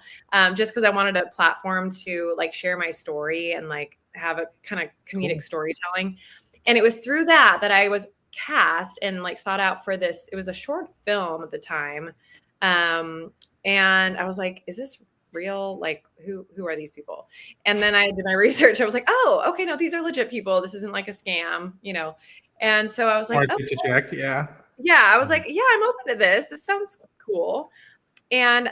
just because I wanted a platform to like share my story and like have a kind of comedic storytelling. And it was through that I was cast and like sought out for this. It was a short film at the time. And I was like, is this real? Like, who are these people? And then I did my research. I was like, oh, okay, no, these are legit people. This isn't like a scam, And so I was like, to check, yeah. Yeah, I was like, yeah, I'm open to this. This sounds cool. And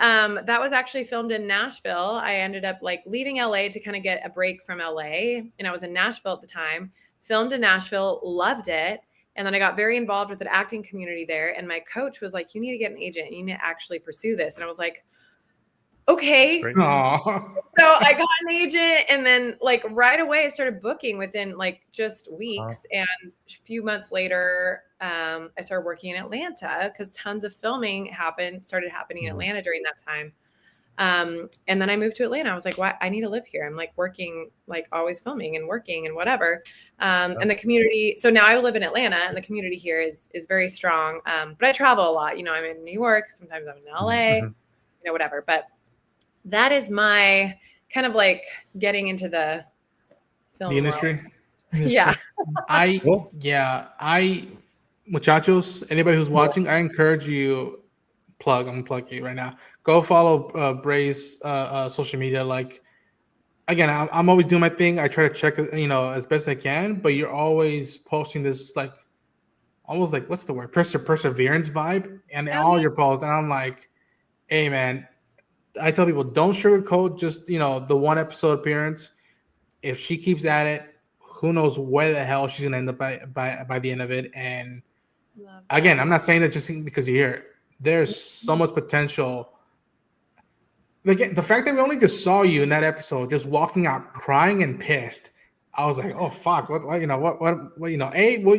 that was actually filmed in Nashville. I ended up like leaving LA to kind of get a break from LA. And I was in Nashville at the time, filmed in Nashville, loved it. And then I got very involved with an acting community there. And my coach was like, you need to get an agent. You need to actually pursue this. And I was like, Okay. Aww. So I got an agent, and then like right away I started booking within like just weeks. And a few months later, I started working in Atlanta because tons of filming started happening in Atlanta during that time. And then I moved to Atlanta. I was like, "What? I need to live here." I'm like working, like always filming and working and whatever. And the community. So now I live in Atlanta, and the community here is very strong. But I travel a lot. You know, I'm in New York. Sometimes I'm in LA. You know, whatever. But that is my kind of like getting into the film industry. Yeah. Muchachos, anybody who's watching, I encourage you. I'm gonna plug you right now. Go follow Bray's social media. Like, again, I'm always doing my thing. I try to check it, as best I can. But you're always posting this like, almost like, what's the word? Perseverance vibe, and all your posts. And I'm like, hey man, I tell people, don't sugarcoat just the one episode appearance. If she keeps at it, who knows where the hell she's gonna end up by the end of it. And again, I'm not saying that just because you're here. There's so much potential. Like, the fact that we only just saw you in that episode, just walking out crying and pissed, I was like, oh fuck, what you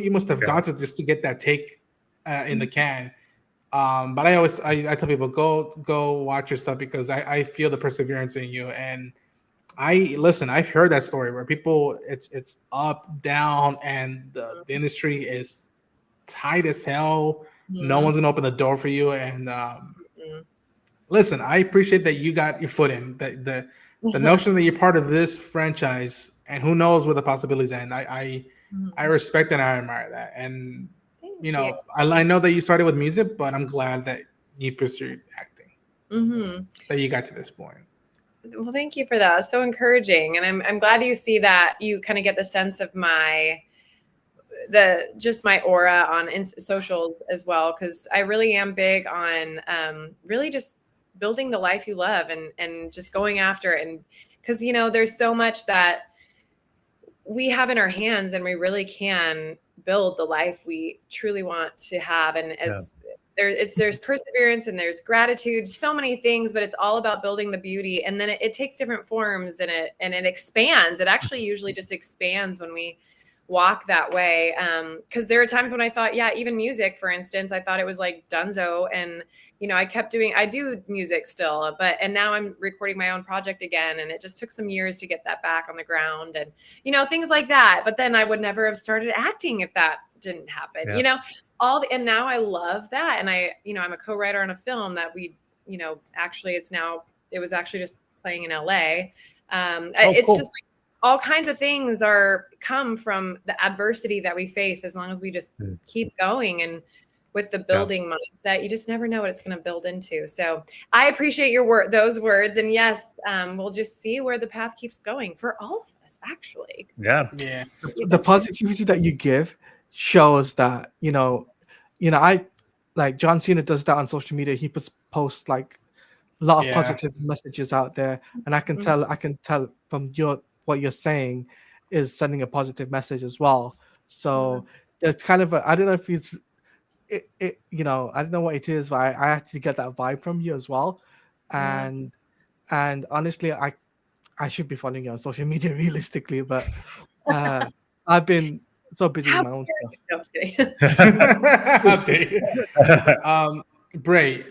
must have gone through just to get that take in the can. But I tell people, go watch your stuff, because I feel the perseverance in you. And I've heard that story where people, it's up, down, and the industry is tight as hell. No one's gonna open the door for you. And listen, I appreciate that you got your foot in. The notion that you're part of this franchise, and who knows where the possibilities end. I respect and I admire that. And I know that you started with music, but I'm glad that you pursued acting. That you got to this point. Well, thank you for that. It's so encouraging. And I'm glad you see that you kind of get the sense of my aura on socials as well. Cause I really am big on really just building the life you love and just going after it. And cause there's so much that we have in our hands, and we really can build the life we truly want to have. And there's perseverance and there's gratitude, so many things, but it's all about building the beauty. And then it takes different forms, and it expands. It actually usually just expands when we walk that way. Because there are times when I thought, even music, for instance, I thought it was like dunzo. And, I do music still, and now I'm recording my own project again. And it just took some years to get that back on the ground, and, things like that. But then I would never have started acting if that didn't happen, and now I love that. And I'm a co-writer on a film that we, actually it was actually just playing in LA. It's cool. Just like all kinds of things come from the adversity that we face, as long as we just keep going. And with the building mindset, you just never know what it's going to build into. So I appreciate those words. And yes, we'll just see where the path keeps going for all of us, actually. Yeah. The positivity that you give shows that, I like John Cena does that on social media. He posts like a lot of positive messages out there. And I can tell from what you're saying is sending a positive message as well. So it's kind of I don't know if it's I don't know what it is, but I actually get that vibe from you as well. And honestly, I should be following you on social media realistically, but I've been so busy with my own stuff. No, I'm kidding. Bray,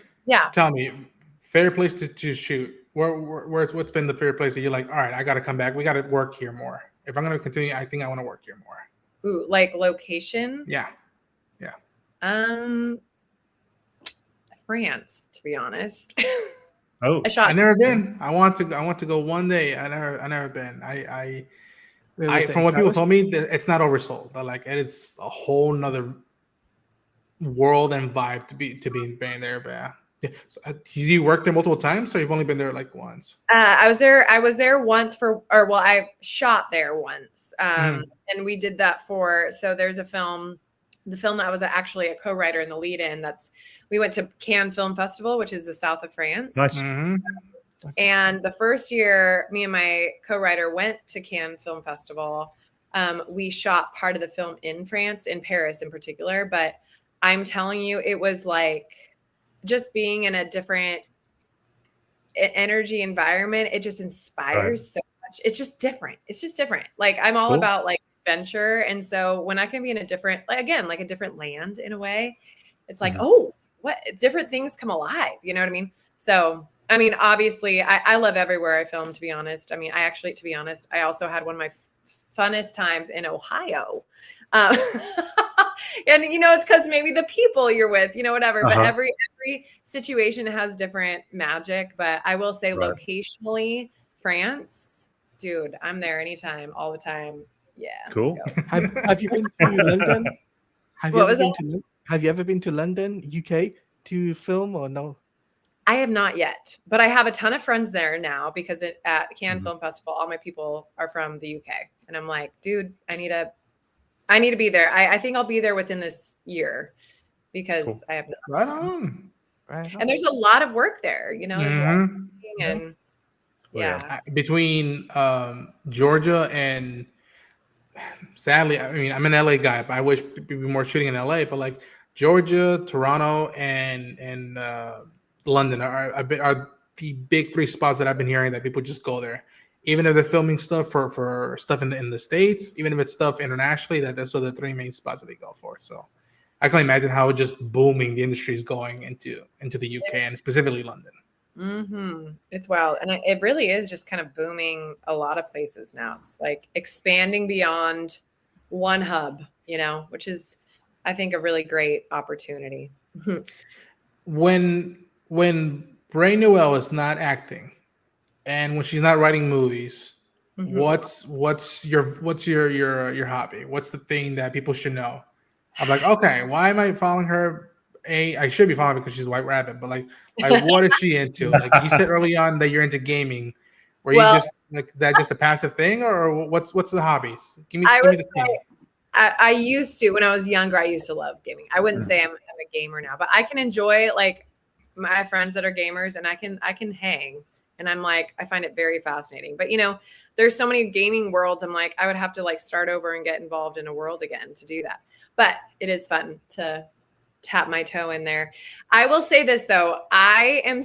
tell me, favorite place to shoot. What's been the favorite place that you're like, all right, I got to come back. We got to work here more. If I'm going to continue, I think I want to work here more. Ooh, like location? Yeah. France, to be honest. I've never been. I want to go one day. I never been. I from what people told me, that it's not oversold. But like, it's a whole nother world and vibe to be being there. But so, you worked there multiple times, so you've only been there like once. I was there once I shot there once. And we did that so there's a film. The film that I was actually a co-writer in the lead-in. We went to Cannes Film Festival, which is the south of France. Nice. And the first year, me and my co-writer went to Cannes Film Festival. We shot part of the film in France, in Paris in particular. But I'm telling you, it was like just being in a different energy environment, it just inspires so much. It's just different. It's just different. Like I'm all about like adventure. And so when I can be in a different, like again, like a different land in a way, it's like, oh, what different things come alive. You know what I mean? So, I mean, obviously I love everywhere I film, to be honest. I mean, to be honest, I also had one of my funnest times in Ohio. And it's because maybe the people you're with, whatever, but every situation has different magic. But I will say locationally, France, dude, I'm there anytime, all the time. Yeah. Cool. Have you been to London? Have you ever been to London, UK to film or no? I have not yet, but I have a ton of friends there now because at Cannes Film Festival, all my people are from the UK. And I'm like, dude, I need to be there. I think I'll be there within this year because I have right on. And there's a lot of work there, and between Georgia and sadly, I mean, I'm an LA guy, but I wish to be more shooting in LA, but like Georgia, Toronto, and London are the big three spots that I've been hearing that people just go there. Even if they're filming stuff for stuff in the States, even if it's stuff internationally, that's the three main spots that they go for. So I can imagine how just booming the industry is going into the UK and specifically London. It's wild. And it really is just kind of booming a lot of places now. It's like expanding beyond one hub, which is, I think, a really great opportunity. When Bray Newell is not acting and when she's not writing movies, what's your hobby? What's the thing that people should know? I'm like, okay, why am I following her? I should be following her because she's a White Rabbit, but like what is she into? Like you said early on that you're into gaming. Were you just like that just a passive thing, or what's the hobbies? Give me the thing. I used to, when I was younger, I used to love gaming. I wouldn't say I'm a gamer now, but I can enjoy like my friends that are gamers, and I can hang, and I'm like, I find it very fascinating. But there's so many gaming worlds. I'm like, I would have to like start over and get involved in a world again to do that. But it is fun to tap my toe in there. I will say this though, I'm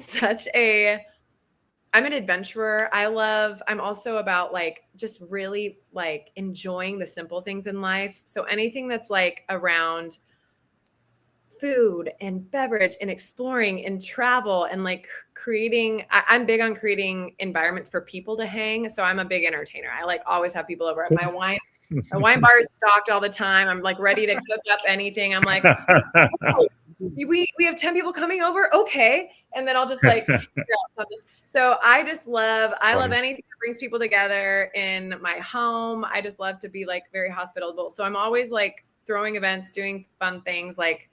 an adventurer. I'm also about like just really like enjoying the simple things in life. So anything that's like around food and beverage and exploring and travel and like creating, I'm big on creating environments for people to hang. So I'm a big entertainer. I like always have people over at my wine bar is stocked all the time. I'm like ready to cook up anything. I'm like, oh, we have 10 people coming over. Okay. And then I'll just like figure out something. So I love anything that brings people together in my home. I just love to be like very hospitable. So I'm always like throwing events, doing fun things like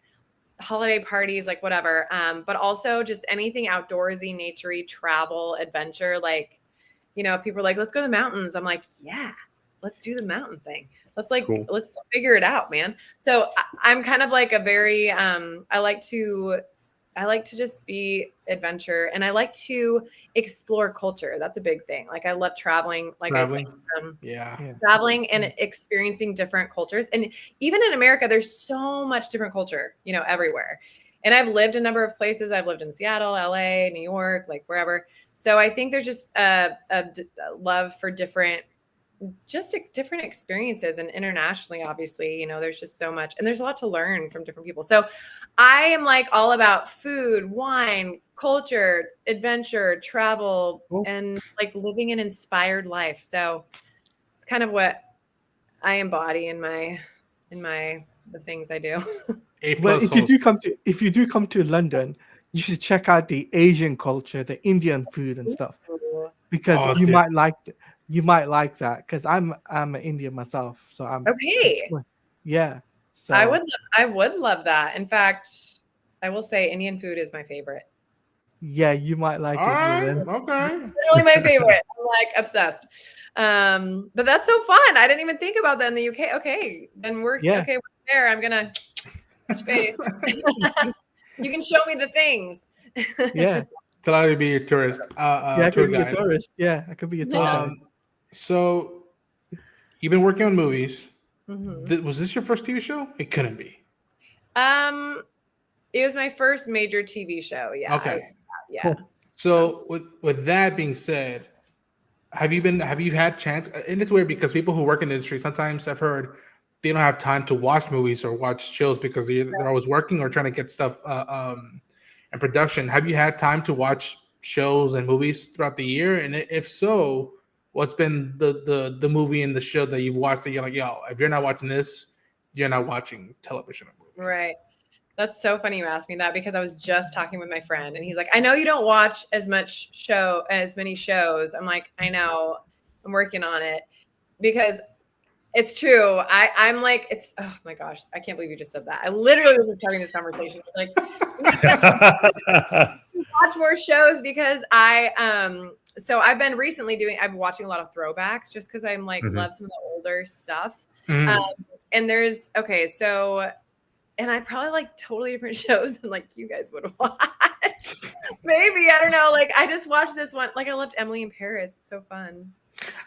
holiday parties, like whatever. But also just anything outdoorsy, naturey, travel, adventure. Like, if people are like, let's go to the mountains. I'm like, yeah, let's do the mountain thing. Let's figure it out, man. So I'm kind of like a very, I like to just be adventure, and I like to explore culture. That's a big thing. Like I love traveling, traveling and experiencing different cultures. And even in America, there's so much different culture, everywhere. And I've lived a number of places. I've lived in Seattle, LA, New York, like wherever. So I think there's just a love for different experiences, and internationally, obviously, there's just so much, and there's a lot to learn from different people. So I am like all about food, wine, culture, adventure, travel, and like living an inspired life. So it's kind of what I embody in the things I do. Well, if you do come to London, you should check out the Asian culture, the Indian food and stuff, because you might like it. You might like that because I'm an Indian myself, so I'm okay. Yeah, so I would love that. In fact, I will say Indian food is my favorite. Yeah, you might like it. Okay, it's really my favorite. I'm like obsessed. But that's so fun. I didn't even think about that in the UK. Okay, then we're there. I'm gonna touch base. You can show me the things. Yeah. It's allowed to be a tourist. I could be a tourist. Yeah, I could be a tour guide. So you've been working on movies. Was this your first TV show? It couldn't be. It was my first major TV show. Yeah. Okay. Yeah. So with that being said, have you had chance? And it's weird because people who work in the industry, sometimes I've heard they don't have time to watch movies or watch shows because they're always working or trying to get stuff in production. Have you had time to watch shows and movies throughout the year? And if so, what's been the movie and the show that you've watched that you're like, yo, if you're not watching this, you're not watching television or movie? Right. That's so funny you asked me that because I was just talking with my friend and he's like, I know you don't watch as many shows. I'm like, I know, I'm working on it because it's true. I'm like, it's, oh my gosh, I can't believe you just said that. I literally was just having this conversation. It's like, watch more shows because so I've been recently I'm watching a lot of throwbacks just because I'm like, love some of the older stuff. And there's, and I probably like totally different shows than like you guys would watch. Maybe, I don't know. Like I just watched this one. Like I loved Emily in Paris. It's so fun.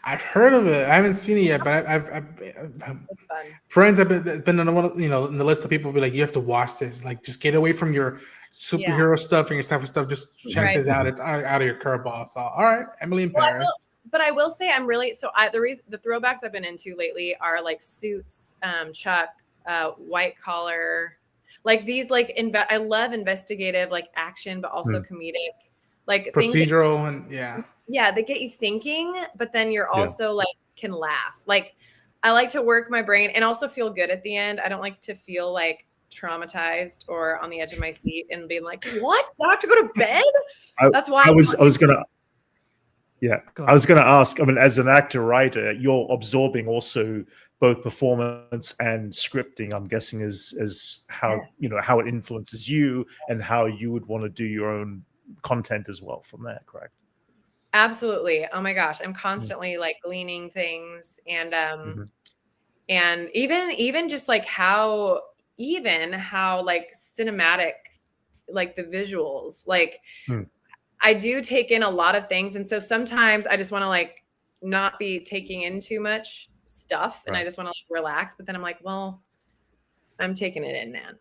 I've heard of it. I haven't seen it yet, but I've it's fun. Friends have been on one, in the list of people be like, you have to watch this. Like just get away from your superhero stuff and your stuff. Just check this out. It's out of your curveball. So all right, Emily in Paris. But I will say I'm really the throwbacks I've been into lately are like Suits, Chuck, White Collar, like these like I love investigative like action, but also comedic, like procedural and they get you thinking, but then you're also like can laugh. Like I like to work my brain and also feel good at the end. I don't like to feel like traumatized or on the edge of my seat and being like, what? I have to go to bed? That's why I was gonna ask, I mean, as an actor writer, you're absorbing also both performance and scripting, I'm guessing is how how it influences you and how you would want to do your own content as well from there, correct? Absolutely. Oh my gosh, I'm constantly like gleaning things and and even just like how like cinematic, like the visuals, like I do take in a lot of things. And so sometimes I just want to like not be taking in too much stuff and I just want to like relax. But then I'm like, well, I'm taking it in, man.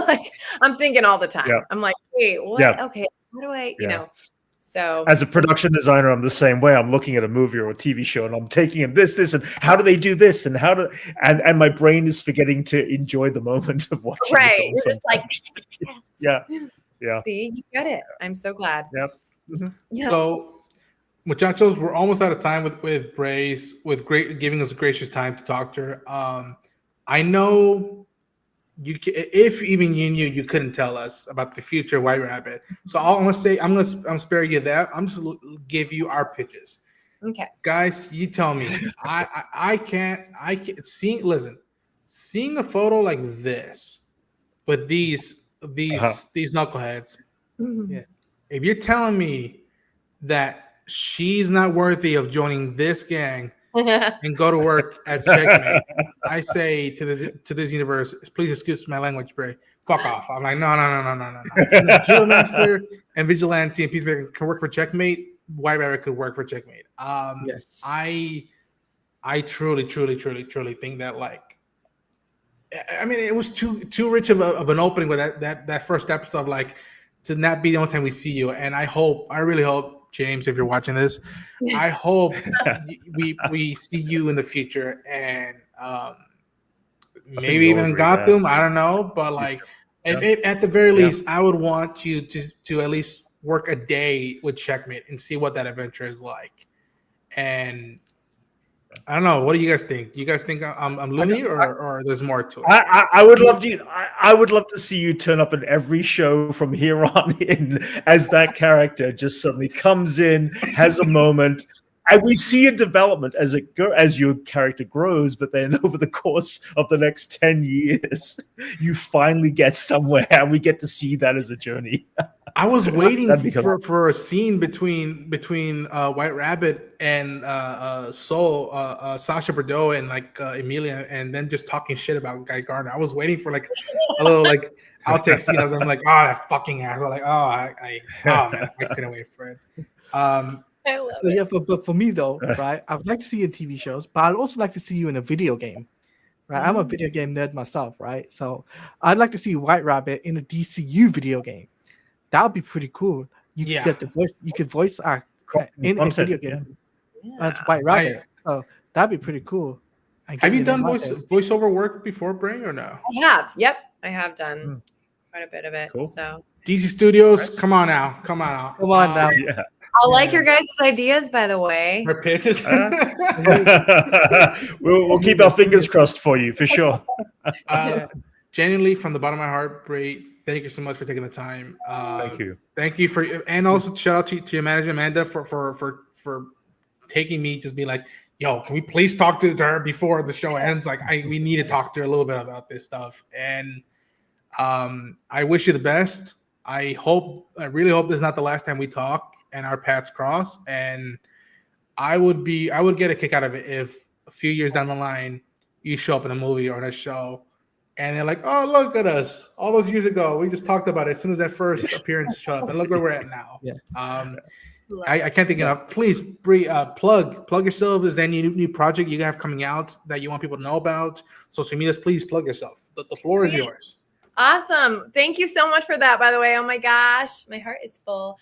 Like I'm thinking all the time. Yeah. I'm like, wait, what? Yeah. Okay. How do I, you know? So as a production designer, I'm the same way. I'm looking at a movie or a TV show and I'm taking in this, and how do they do this? And and my brain is forgetting to enjoy the moment of watching. Right. You're just like, yeah. See, you get it. I'm so glad. Yep. Yeah. So, muchachos, we're almost out of time with Brace, giving us a gracious time to talk to her. I know if even you knew, you couldn't tell us about the future White Rabbit. So all I'm gonna say, I'm spare you that. I'm just give you our pitches. Okay, guys, you tell me. I can't seeing a photo like this with these knuckleheads. Yeah. If you're telling me that she's not worthy of joining this gang and go to work at Checkmate, I say to this universe, please excuse my language, Bray. Fuck off. I'm like, no. Master and Vigilante and Peacemaker can work for Checkmate. White Rabbit could work for Checkmate. Yes. I truly think that, like, I mean, it was too rich of an opening with that first episode, like, to not be the only time we see you. And I really hope, James, if you're watching this, I hope we see you in the future and maybe even in Gotham. I don't know, but like at the very least, I would want you to at least work a day with Checkmate and see what that adventure is like. And I don't know. What do you guys think? Do you guys think I'm loony or there's more to it? I would love to. I would love to see you turn up in every show from here on in as that character just suddenly comes in, has a moment, and we see a development as your character grows. But then over the course of the next 10 years, you finally get somewhere, and we get to see that as a journey. I was waiting for a scene between White Rabbit and Sasha Bordeaux and like Emilia, and then just talking shit about Guy Gardner. I was waiting for like a little like outtake scene of them like, oh, that fucking asshole. Like, man, I couldn't wait for it. I love it. Yeah, but for me though, right? I would like to see you in TV shows, but I'd also like to see you in a video game. Right? I'm a video game nerd myself, right? So I'd like to see White Rabbit in a DCU video game. That would be pretty cool. you could get the voice. You could voice act in a Concept, video game. Yeah. That's White Rabbit. So that'd be pretty cool. Have you done voiceover work before, Bray, or no? I have. Yep, I have done quite a bit of it. Cool. So DC Studios, come on now. Come on now. Yeah. I'll like your guys' ideas, by the way. Her pitches. We'll keep our fingers crossed for you, for sure. Genuinely, from the bottom of my heart, Bray, thank you so much for taking the time. Thank you. Thank you for, and also shout out to your manager, Amanda, for taking me, just be like, yo, can we please talk to her before the show ends? Like, we need to talk to her a little bit about this stuff. And I wish you the best. I really hope this is not the last time we talk and our paths cross. And I would get a kick out of it if a few years down the line you show up in a movie or in a show and they're like, oh, look at us. All those years ago, we just talked about it as soon as that first appearance showed up. And look where we're at now. Yeah. I can't think enough. Please, Bree, plug yourself. Is there any new project you have coming out that you want people to know about? Social medias, please plug yourself. The floor is yours. Awesome. Thank you so much for that, by the way. Oh my gosh, my heart is full.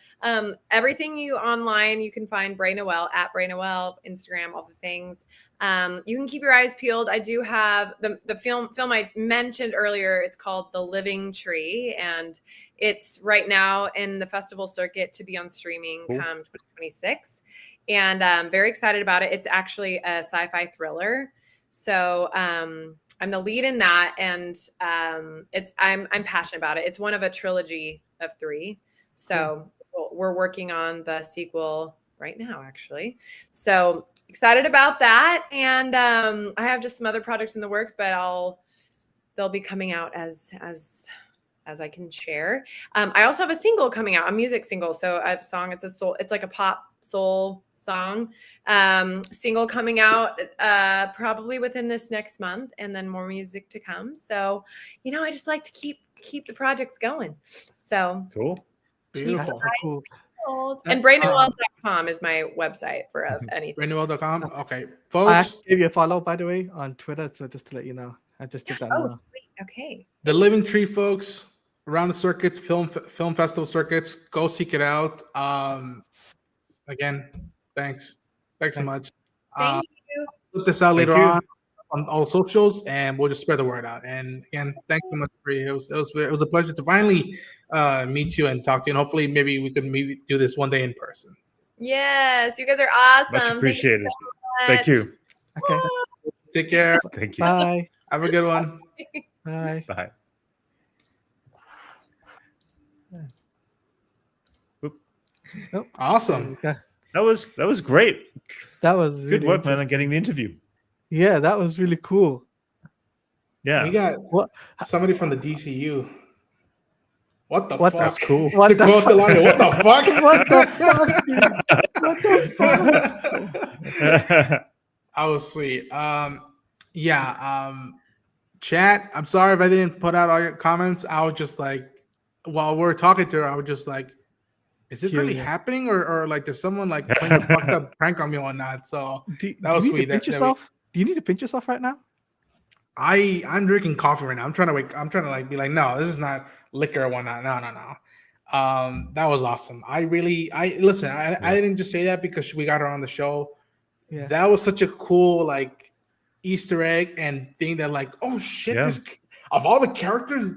Everything you online, you can find Bray Noel at Bray Noel, Instagram, all the things. You can keep your eyes peeled. I do have the film I mentioned earlier. It's called The Living Tree, and it's right now in the festival circuit to be on streaming come 2026. And I'm very excited about it. It's actually a sci-fi thriller. So I'm the lead in that, and I'm passionate about it. It's one of a trilogy of 3. So we're working on the sequel right now, actually. So excited about that. And I have just some other projects in the works, but they'll be coming out as I can share. I also have a single coming out, a music single. So I have a song. It's like a pop soul song single coming out probably within this next month, and then more music to come. So, I just like to keep the projects going. So Beautiful. Cool. And BrayNoel.com is my website for anything. BrayNoel.com. Okay, I folks. gave you a follow, by the way, on Twitter. So just to let you know, I just did that. Sweet. Okay. The Living Tree, folks, around the circuits, film festival circuits. Go seek it out. Again, thanks so much. Thank you. Put this out later on all socials, and we'll just spread the word out. And again, thanks so much, Bree. It was a pleasure to finally meet you and talk to you. And hopefully, maybe we could do this one day in person. Yes, you guys are awesome. Much appreciated. Thank you so much. Thank you. Okay. Take care. Thank you. Bye. Have a good one. Bye. Bye. Awesome. Okay. That was great. That was really Good work, man, on getting the interview. Yeah, that was really cool. Yeah. We got What? somebody from the DCU. What the What fuck? That's cool. What To the quote the fuck? line, what the fuck? What the fuck? What the fuck? I was sweet. Chat, I'm sorry if I didn't put out all your comments. I was just like, while we're talking to her, I was just like, is it really Curious. happening, or like there's someone like playing a fucked up prank on me or not? So that was do you need sweet. to pinch yourself? Do you need to pinch yourself right now? I'm drinking coffee right now. I'm trying to like be like, no, this is not liquor or whatnot. No. That was awesome. I didn't just say that because we got her on the show. Yeah. That was such a cool like Easter egg and thing that like, oh shit, this, of all the characters,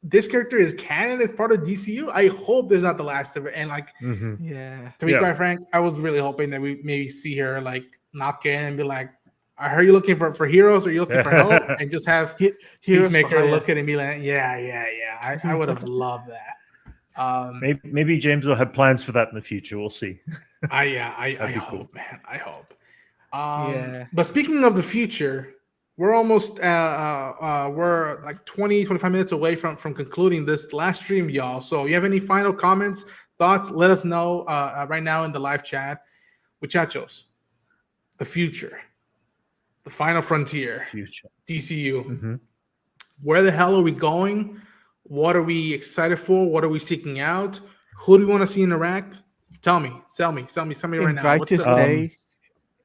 this character is canon as part of DCU. I hope this is not the last of it. And like, Yeah. to be quite frank, I was really hoping that we maybe see her like knock in and be like, I heard you looking for heroes, or you looking for help, and just have Peacemaker look at it and be like, yeah. I would have loved that. Maybe James will have plans for that in the future. We'll see. I hope, cool. Man. I hope. But speaking of the future, we're almost we're like 20-25 minutes away from concluding this last stream, y'all. So you have any final comments, thoughts? Let us know right now in the live chat. Muchachos, the future, the final frontier, DCU. Where the hell are we going? What are we excited for? What are we seeking out? Who do we want to see interact? Tell me right now.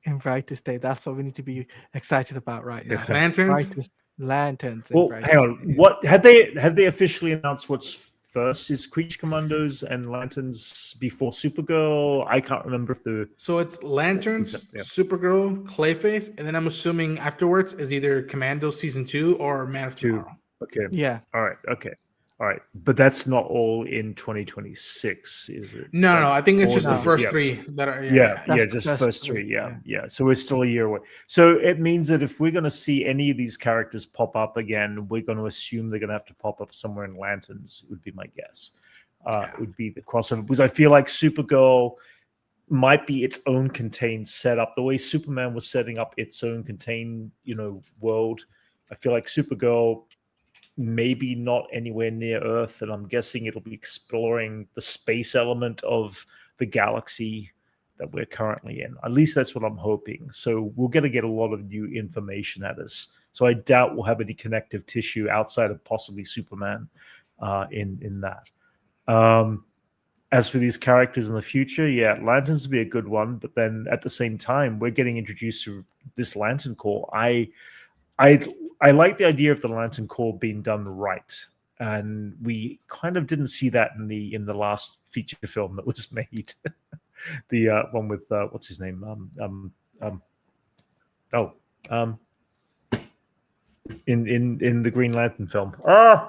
Invite to stay. That's what we need to be excited about right now. Lanterns. Lanterns. Well, hang on. What had they officially announced what's first? Is Creature Commandos and Lanterns before Supergirl? I can't remember if the... So it's Lanterns, Supergirl, Clayface, and then I'm assuming afterwards is either Commando Season 2 or Man of Tomorrow. Okay. Yeah. All right. Okay. All right. But that's not all in 2026, is it? No. I think it's just the first yeah. 3 that are. Just first 3. Yeah. So we're still a year away. So it means that if we're going to see any of these characters pop up again, we're going to assume they're going to have to pop up somewhere in Lanterns, would be my guess. It would be the crossover. Because I feel like Supergirl might be its own contained setup. The way Superman was setting up its own contained, world. I feel like Supergirl... maybe not anywhere near Earth, and I'm guessing it'll be exploring the space element of the galaxy that we're currently in. At least that's what I'm hoping. So we're going to get a lot of new information at us. So I doubt we'll have any connective tissue outside of possibly Superman in that. As for these characters in the future, Lanterns will be a good one, but then at the same time, we're getting introduced to this Lantern Corps. I like the idea of the Lantern Corps being done right, and we kind of didn't see that in the last feature film that was made. The one with what's his name? In the Green Lantern film.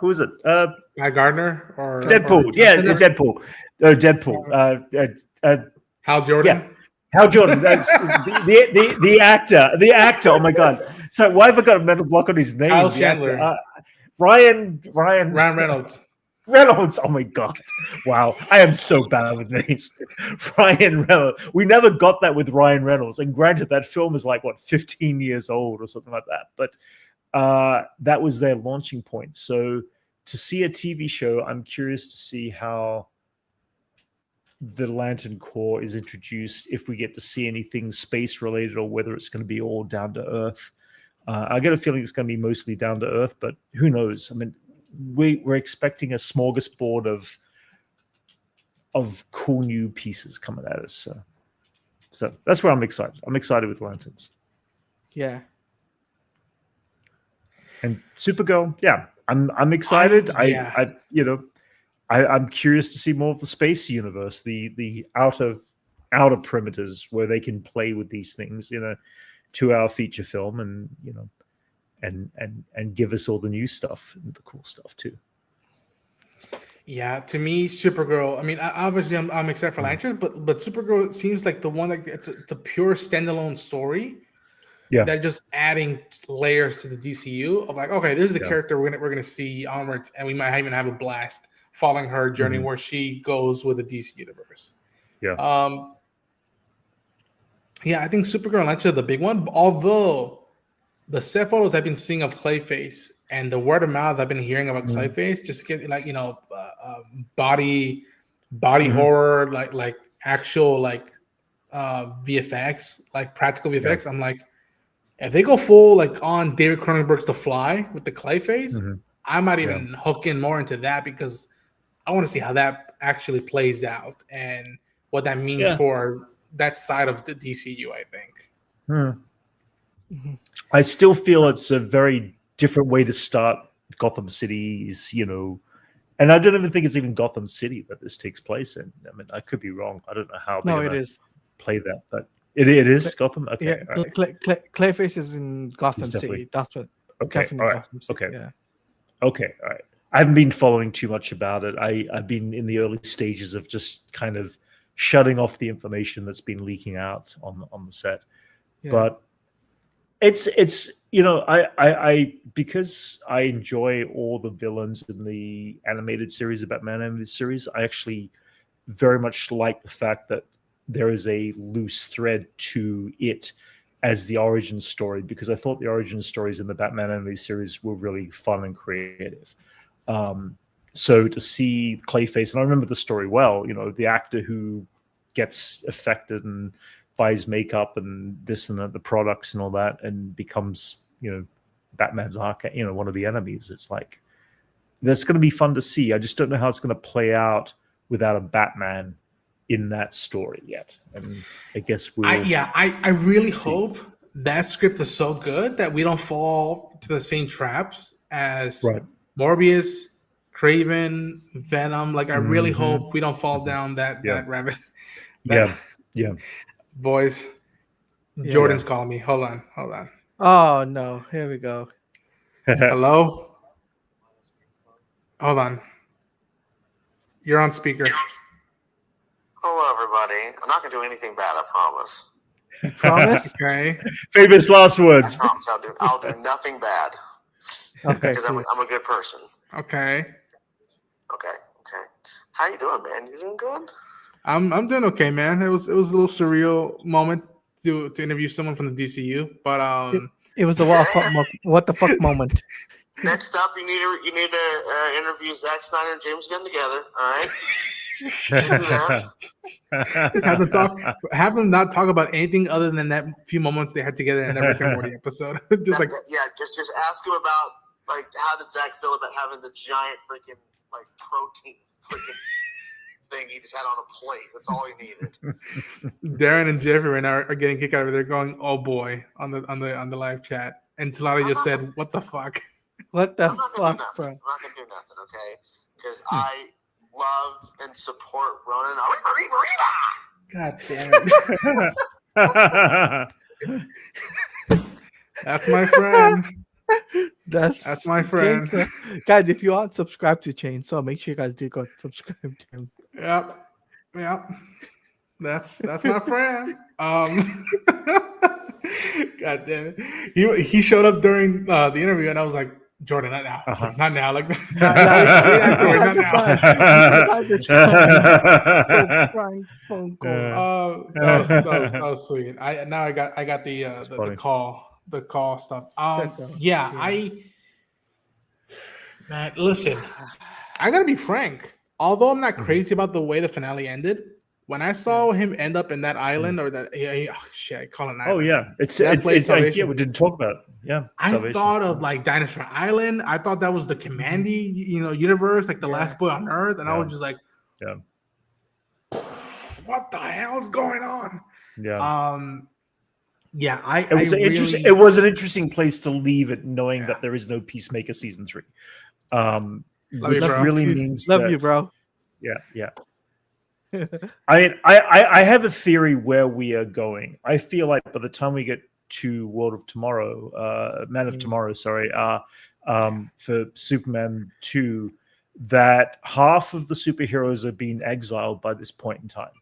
Who is it? Guy Gardner or Deadpool? Deadpool. Deadpool. Hal Jordan. Yeah. Hal Jordan, that's the actor. The actor. Oh my god! So why have I got a mental block on his name? Kyle Chandler. Ryan Reynolds. Reynolds. Oh my god! Wow, I am so bad with names. Ryan Reynolds. We never got that with Ryan Reynolds. And granted, that film is like 15 years old or something like that. But that was their launching point. So to see a TV show, I'm curious to see how the Lantern Corps is introduced, if we get to see anything space related or whether it's going to be all down to Earth. I get a feeling it's going to be mostly down to Earth, but who knows? I mean, we're expecting a smorgasbord of cool new pieces coming at us. So that's where I'm excited. I'm excited with Lanterns. Yeah. And Supergirl, I'm excited. I'm curious to see more of the space universe, the outer perimeters where they can play with these things in a 2-hour feature film, and and give us all the new stuff and the cool stuff too. Yeah, to me, Supergirl. I mean, obviously, I'm excited for Lanterns, but Supergirl seems like the one that it's a pure standalone story. Yeah, that just adding layers to the DCU of like, okay, this is the character we're gonna see onwards, and we might even have a blast following her journey where she goes with the DC universe. Yeah. I think Supergirl and Lanterns are the big one. Although the set photos I've been seeing of Clayface and the word of mouth I've been hearing about Clayface, just get like body horror, like actual VFX, like practical VFX. I'm like, if they go full on David Cronenberg's The Fly with the Clayface, I might even hook in more into that because I want to see how that actually plays out and what that means for that side of the DCU, I think. I still feel it's a very different way to start Gotham City's, and I don't even think it's even Gotham City that this takes place in. I mean, I could be wrong. I don't know how it is. Play that, but it is Gotham. Okay, yeah, right. Clayface is in Gotham City. That's what. Okay, all right. Gotham City, okay, yeah. Okay, all right. I haven't been following too much about it. I've been in the early stages of just kind of shutting off the information that's been leaking out on the set. Yeah. But it's I because I enjoy all the villains in the animated series, the Batman animated series, I actually very much like the fact that there is a loose thread to it as the origin story, because I thought the origin stories in the Batman animated series were really fun and creative. So to see Clayface, and I remember the story well, the actor who gets affected and buys makeup and this and that, the products and all that, and becomes, Batman's arcade, one of the enemies. It's like, that's going to be fun to see. I just don't know how it's going to play out without a Batman in that story yet. And I guess I really hope that script is so good that we don't fall to the same traps as Morbius, Craven, Venom. Like, I really hope we don't fall down that rabbit. Yeah. Boys, Jordan's calling me. Hold on. Oh no, here we go. Hello? Hold on. You're on speaker. Hello, everybody. I'm not going to do anything bad, I promise. Promise? Okay. Famous last words. I promise I'll do nothing bad. Okay. Because I'm a good person. Okay. Okay. How you doing, man? You doing good? I'm doing okay, man. It was a little surreal moment to interview someone from the DCU, but it was a what the fuck moment. Next up, you need to interview Zack Snyder and James Gunn together. All right. Just have them not talk about anything other than that few moments they had together in that Rick and Morty episode. Just ask him about like how did Zach feel about having the giant freaking like protein freaking thing he just had on a plate. That's all he needed. Darren and Jeffrey right now are getting kicked out of it. They're going, "Oh boy," on the live chat, and Talati just said, "What the fuck." What the I'm not fuck, gonna bro? I'm not gonna do nothing, okay? Because I love and support Ronan. God damn it. That's my friend. That's my friend. Guys, if you aren't subscribed to Chainsaw, make sure you guys do go subscribe to him. Yep. That's my friend. God damn it. He showed up during the interview, and I was like, Jordan, not now. Not now. Like, not now. Prank phone call. That was sweet. I got the call stuff. Man, listen, I gotta be frank. Although I'm not crazy about the way the finale ended, when I saw him end up in that island or that I call it an island. Oh yeah, it's we didn't talk about it. Yeah, I thought of like Dinosaur Island. I thought that was the Commandy, universe, like the last boy on Earth, and I was just like, what the hell's going on? It was an interesting place to leave it, knowing that there is no Peacemaker season 3. Love you, bro. Really means love you, bro. Yeah. I have a theory where we are going. I feel like by the time we get to World of Tomorrow, Man of Tomorrow, for Superman 2, that half of the superheroes are being exiled by this point in time.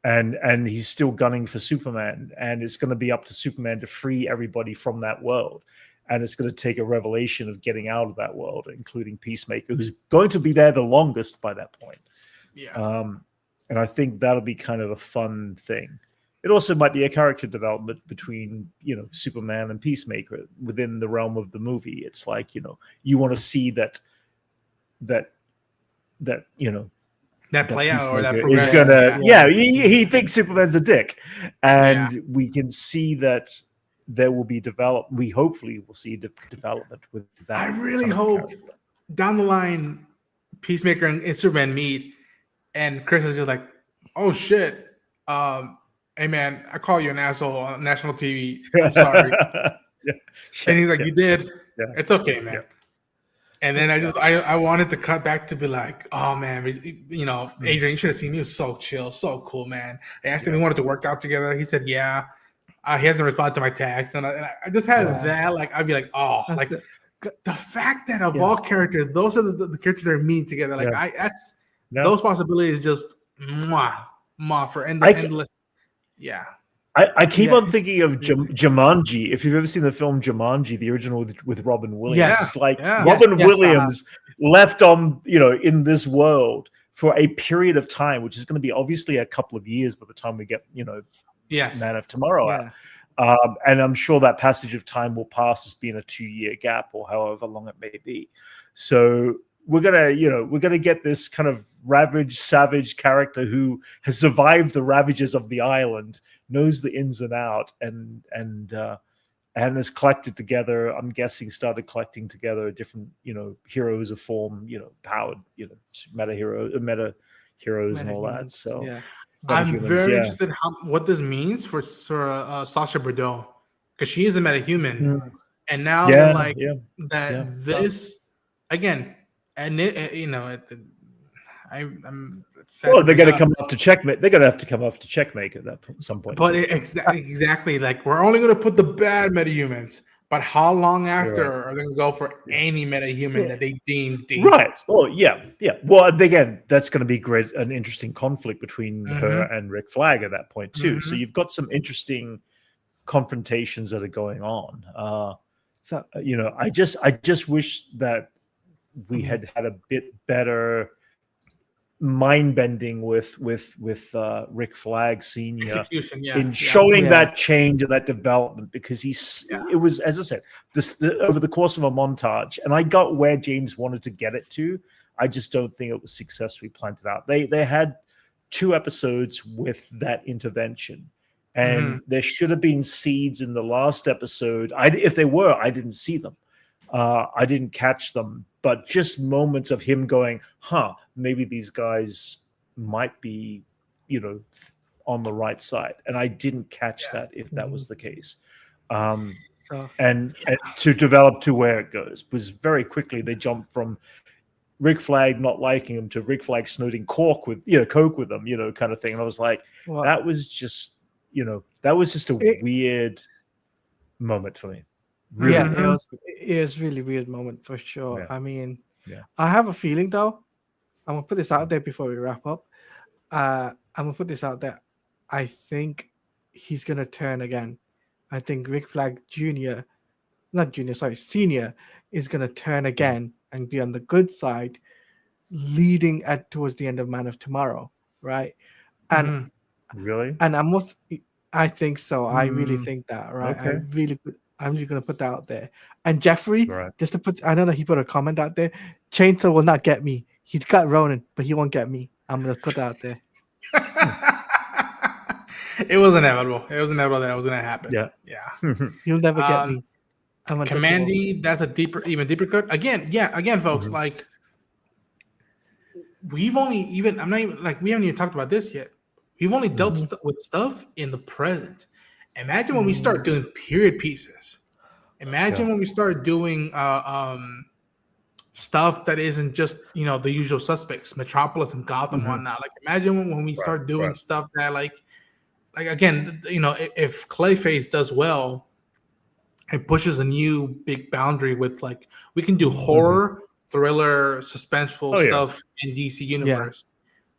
And he's still gunning for Superman, and it's going to be up to Superman to free everybody from that world. And it's going to take a revelation of getting out of that world, including Peacemaker, who's going to be there the longest by that point. Yeah. And I think that'll be kind of a fun thing. It also might be a character development between, Superman and Peacemaker within the realm of the movie. It's like, you want to see that play out or that is gonna he thinks Superman's a dick, and we can see that there will be development. We hopefully will see development with that. I really hope down the line Peacemaker and Superman meet, and Chris is just like, "Oh shit, hey man, I call you an asshole on national TV. I'm sorry." And he's like, "You did. Yeah. It's okay, man." Yeah. And then I wanted to cut back to be like, "Oh man, Adrian, you should have seen me. He was so chill, so cool, man." I asked him if he wanted to work out together. He said, "Yeah." He hasn't responded to my text, and I just had that. Like, I'd be like, "Oh, like the fact that of all characters, those are the characters that are meeting together. Like, those possibilities just for endless." Yeah. I keep on thinking of Jumanji. If you've ever seen the film Jumanji, the original with Robin Williams, Robin Williams left on, in this world for a period of time, which is going to be obviously a couple of years by the time we get, Man of Tomorrow out. And I'm sure that passage of time will pass as being a 2-year gap or however long it may be. So we're gonna get this kind of ravaged, savage character who has survived the ravages of the island, knows the ins and out, and has collected together. I'm guessing started collecting together different, heroes of form, powered, meta heroes and all that. So I'm very interested in what this means for Sasha Bordeaux, because she is a metahuman, and now this again. and I'm sad. Well, they're going to come off to checkmate. They're going to have to come off to checkmate at some point. But exactly, like we're only going to put the bad metahumans. But how long after are they going to go for any metahuman that they deem dangerous? Right. Oh, yeah. Well, again, that's going to be an interesting conflict between her and Rick Flag at that point too. So you've got some interesting confrontations that are going on. I just wish that we had a bit better mind bending with Rick Flag Senior in showing that change and that development, because it was, as I said, over the course of a montage, and I got where James wanted to get it to. I just don't think it was successfully planted out. They had 2 episodes with that intervention, and there should have been seeds in the last episode. If they were, I didn't see them. I didn't catch them, but just moments of him going, maybe these guys might be, on the right side. And I didn't catch that if that was the case. And to develop to where it goes was very quickly. They jumped from Rick Flag not liking him to Rick Flag snorting coke with them, kind of thing. And I was like, that was just a weird moment for me. Really. Yeah, it was really weird moment for sure. Yeah. I mean, I have a feeling though. I'm gonna put this out there before we wrap up. I'm gonna put this out there. I think he's gonna turn again. I think Rick Flag Senior is gonna turn again and be on the good side, leading towards the end of Man of Tomorrow, right? And really, and I think so. I really think that, right? Okay. I'm just going to put that out there. And Jeffrey, just to I know that he put a comment out there. Chainsaw will not get me. He's got Ronan, but he won't get me. I'm going to put that out there. It was inevitable. It was inevitable that it was going to happen. Yeah. You'll never get me. Commandy, that's even deeper cut. Again, folks, like we haven't even talked about this yet. We've only dealt with stuff in the present. Imagine when we start doing period pieces. Imagine when we start doing stuff that isn't just the usual suspects, Metropolis and Gotham and whatnot. Like imagine when we start doing stuff that like again, if Clayface does well, it pushes a new big boundary with like we can do horror, thriller, suspenseful stuff in DC Universe,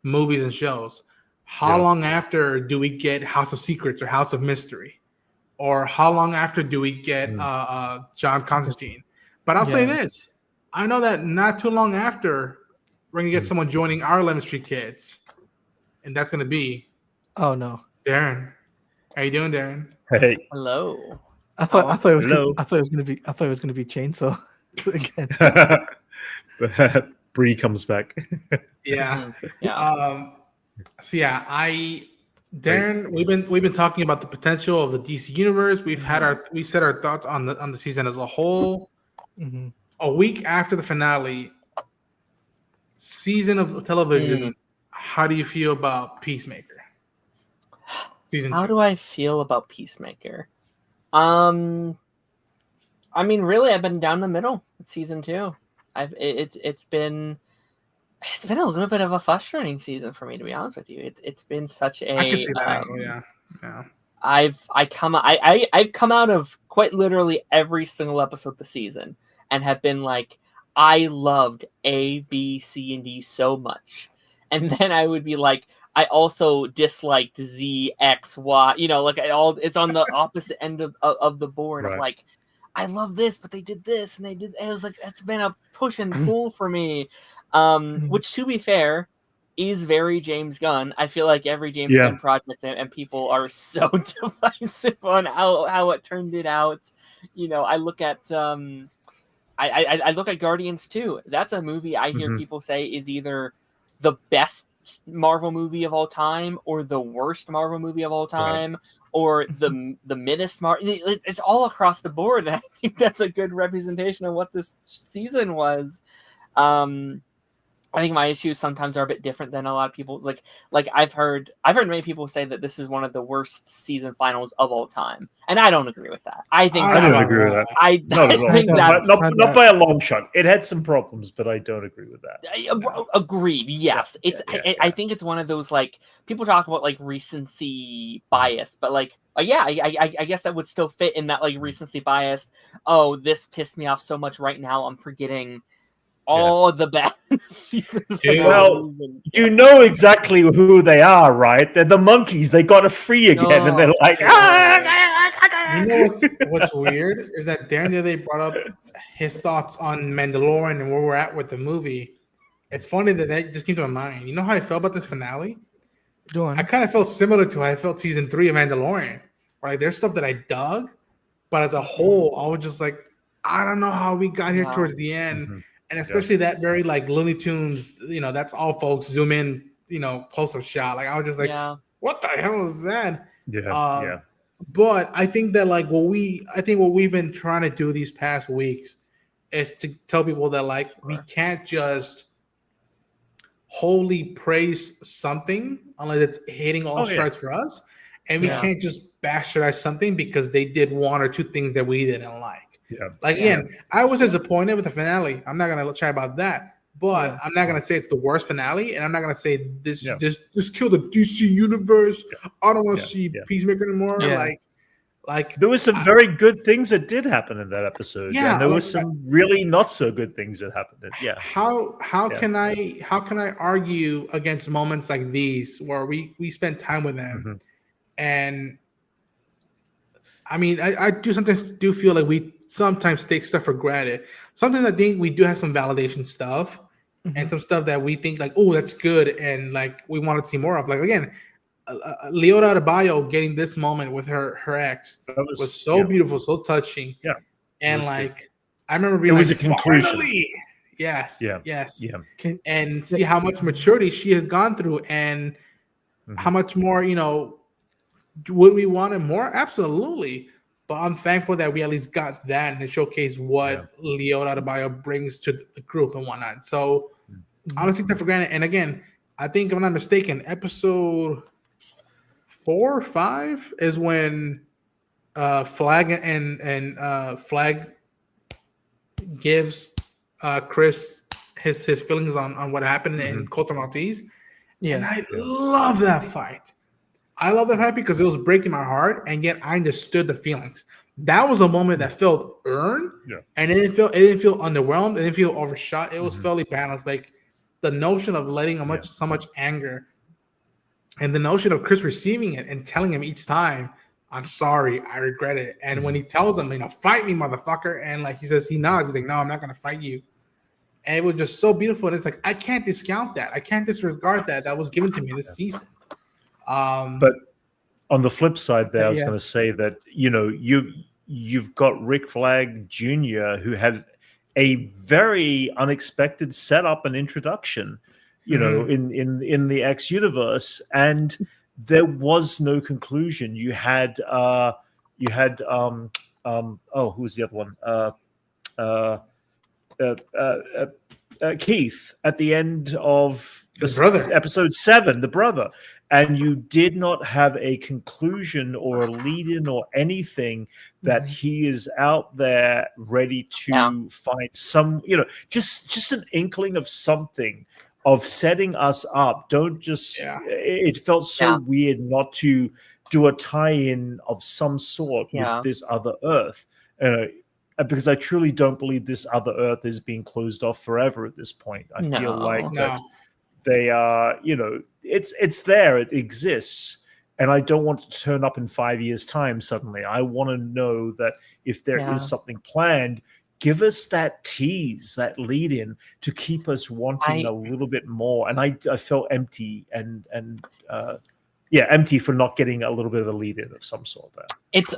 movies and shows. How long after do we get House of Secrets or House of Mystery? Or how long after do we get John Constantine? But I'll say this. I know that not too long after, we're going to get someone joining our Lemon Street Kids. And that's going to be... Oh, no. Darren. How you doing, Darren? Hey. Hello. I thought it was going to be Chainsaw again. Bree comes back. Yeah. Darren, we've been talking about the potential of the DC universe. We've said our thoughts on the season as a whole. A week after the finale season of television, how do you feel about Peacemaker? How do I feel about Peacemaker? I mean, really, I've been down the middle with season 2. It's been a little bit of a frustrating season for me, to be honest with you. It's been such a. I can see that. Yeah. I've come out of quite literally every single episode of the season and have been like, I loved A, B, C, and D so much, and then I would be like, I also disliked Z, X, Y. It's on the opposite end of the board. Of like, I love this, but they did this, and they did. It was like it's been a push and pull for me. Which, to be fair, is very James Gunn. I feel like every James Gunn project, and people are so divisive on how it turned it out. I look at I look at Guardians 2. That's a movie I hear people say is either the best Marvel movie of all time or the worst Marvel movie of all time. Or the middest Marvel. It's all across the board. And I think that's a good representation of what this season was. I think my issues sometimes are a bit different than a lot of people's. Like I've heard many people say that this is one of the worst season finals of all time, and I don't agree with that. I think I don't agree with that. I Not at all. think that's Not by a long shot. It had some problems, but I don't agree with that. Agreed. Yes, Yeah, I think it's one of those, like, people talk about like recency bias, but like yeah, I guess that would still fit in that like recency bias. Oh, this pissed me off so much right now. I'm forgetting all the best season. Well, you know exactly who they are, right? They're the monkeys. They got a free again, and they're like, You know what's weird is that Danielle, they brought up his thoughts on Mandalorian and where we're at with the movie. It's funny that just came to my mind. You know how I felt about this finale? Go on. I kind of felt similar to how I felt season 3 of Mandalorian. Right? There's stuff that I dug, but as a whole, I was just like, I don't know how we got here towards the end. Mm-hmm. And especially that very like Looney Tunes, that's all folks zoom in, close-up shot. Like I was just like, what the hell is that? Yeah. But I think that like what we've been trying to do these past weeks is to tell people that like we can't just wholly praise something unless it's hitting all strikes for us, and we can't just bastardize something because they did one or two things that we didn't like. Again, I was disappointed with the finale. I'm not gonna chat about that, but I'm not gonna say it's the worst finale, and I'm not gonna say this killed the DC universe. I don't want to see Peacemaker anymore. Like there was some very good things that did happen in that episode. Yeah, and there was some really not so good things that happened. How can I argue against moments like these where we spend time with them, and I mean I do sometimes feel like we sometimes take stuff for granted. Sometimes I think we do have some validation stuff and some stuff that we think like, oh, that's good, and like we want to see more of. Like again, Leota Adebayo getting this moment with her ex was so beautiful, so touching. Yeah, and like good. I remember being a conclusion. Finally! Yes. And see how much maturity she has gone through, and how much more would we want it more? Absolutely. But I'm thankful that we at least got that and it showcased what Leota Adebayo brings to the group and whatnot. So I don't take that for granted. And again, I think if I'm not mistaken, episode 4 or 5 is when Flag and Flag gives Chris his feelings on what happened in Coulter Maltese. Yeah, and I love that fight. I love that fight because it was breaking my heart, and yet I understood the feelings. That was a moment that felt earned, and it didn't feel underwhelmed. It didn't feel overshot. It was fairly balanced. Like the notion of letting so much anger, and the notion of Chris receiving it and telling him each time, "I'm sorry, I regret it." And when he tells him, "Fight me, motherfucker," and like he says, he nods. He's like, "No, I'm not gonna fight you." And it was just so beautiful. And it's like I can't discount that. I can't disregard that. That was given to me this season. But on the flip side there, I was going to say that, you've got Rick Flag Jr., who had a very unexpected setup and introduction, in the X universe, and there was no conclusion. You had who's the other one? Keith at the end of episode 7, the brother. And you did not have a conclusion or a lead-in or anything that he is out there ready to fight some, just an inkling of something, of setting us up. Don't just, it felt so weird not to do a tie-in of some sort with this other Earth. Because I truly don't believe this other Earth is being closed off forever at this point. I feel like that they are, it's there, it exists, and I don't want to turn up in 5 years' time suddenly. I want to know that if there is something planned, give us that tease, that lead-in to keep us wanting a little bit more. And I felt empty and empty for not getting a little bit of a lead-in of some sort there. It's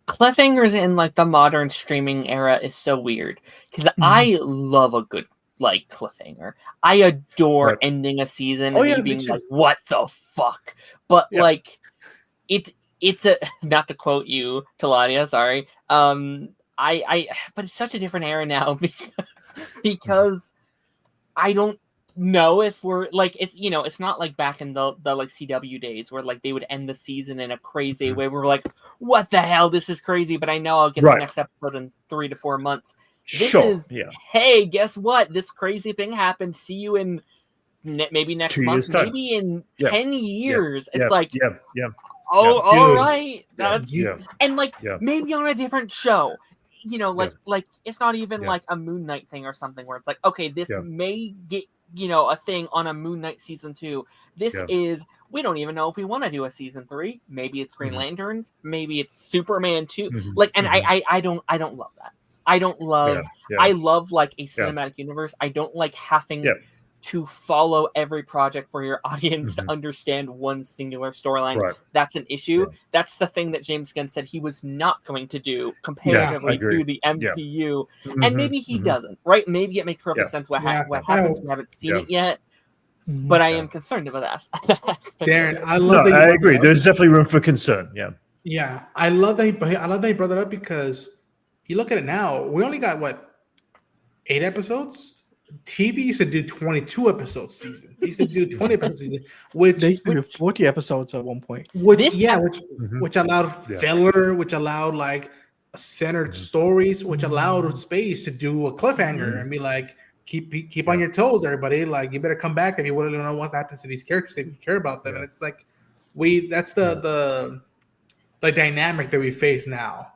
cliffhangers in like the modern streaming era is so weird because I love a good cliffhanger. I adore ending a season and being like, what the fuck? But like it's a, not to quote you, Teladia, sorry. But it's such a different era now because I don't know if we're like, it's, you know, it's not like back in the like CW days where like they would end the season in a crazy way. We're like, what the hell? This is crazy, but I know I'll get the next episode in 3 to 4 months. This is, hey, guess what? This crazy thing happened. See you in maybe next month, maybe in 10 years. It's like, all right. That's and like maybe on a different show. You know, like it's not even like a Moon Knight thing or something where it's like, okay, this may get, you know, a thing on a Moon Knight season 2. This is, we don't even know if we want to do a season 3. Maybe it's Green Lanterns. Maybe it's Superman 2. Like, and I don't love that. I don't love. I love like a cinematic universe. I don't like having to follow every project for your audience to understand one singular storyline. That's an issue. That's the thing that James Gunn said he was not going to do comparatively to the MCU. And maybe he doesn't, right? Maybe it makes perfect sense what happens. We haven't seen it yet. But I am concerned about that. Darren, I love that. I agree. There's definitely room for concern. Yeah. I love that he brought that up because you look at it now, we only got 8 episodes? TV used to do 22 episodes season. They used to do 20 episodes season, which they used to do 40 episodes at one point. Which allowed filler, which allowed like centered stories, which allowed space to do a cliffhanger and be like, keep on your toes, everybody. Like, you better come back if you want to know what happens to these characters if you care about them. And it's like that's the dynamic that we face now.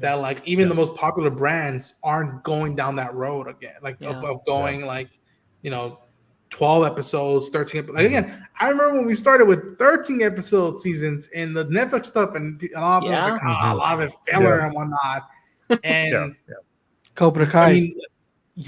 That like even the most popular brands aren't going down that road again, like of going like, you know, 12 episodes, 13 episodes. Like, again, I remember when we started with 13 episode seasons in the Netflix stuff, and a lot of it was like, a lot of it filler and whatnot. And Cobra Kai.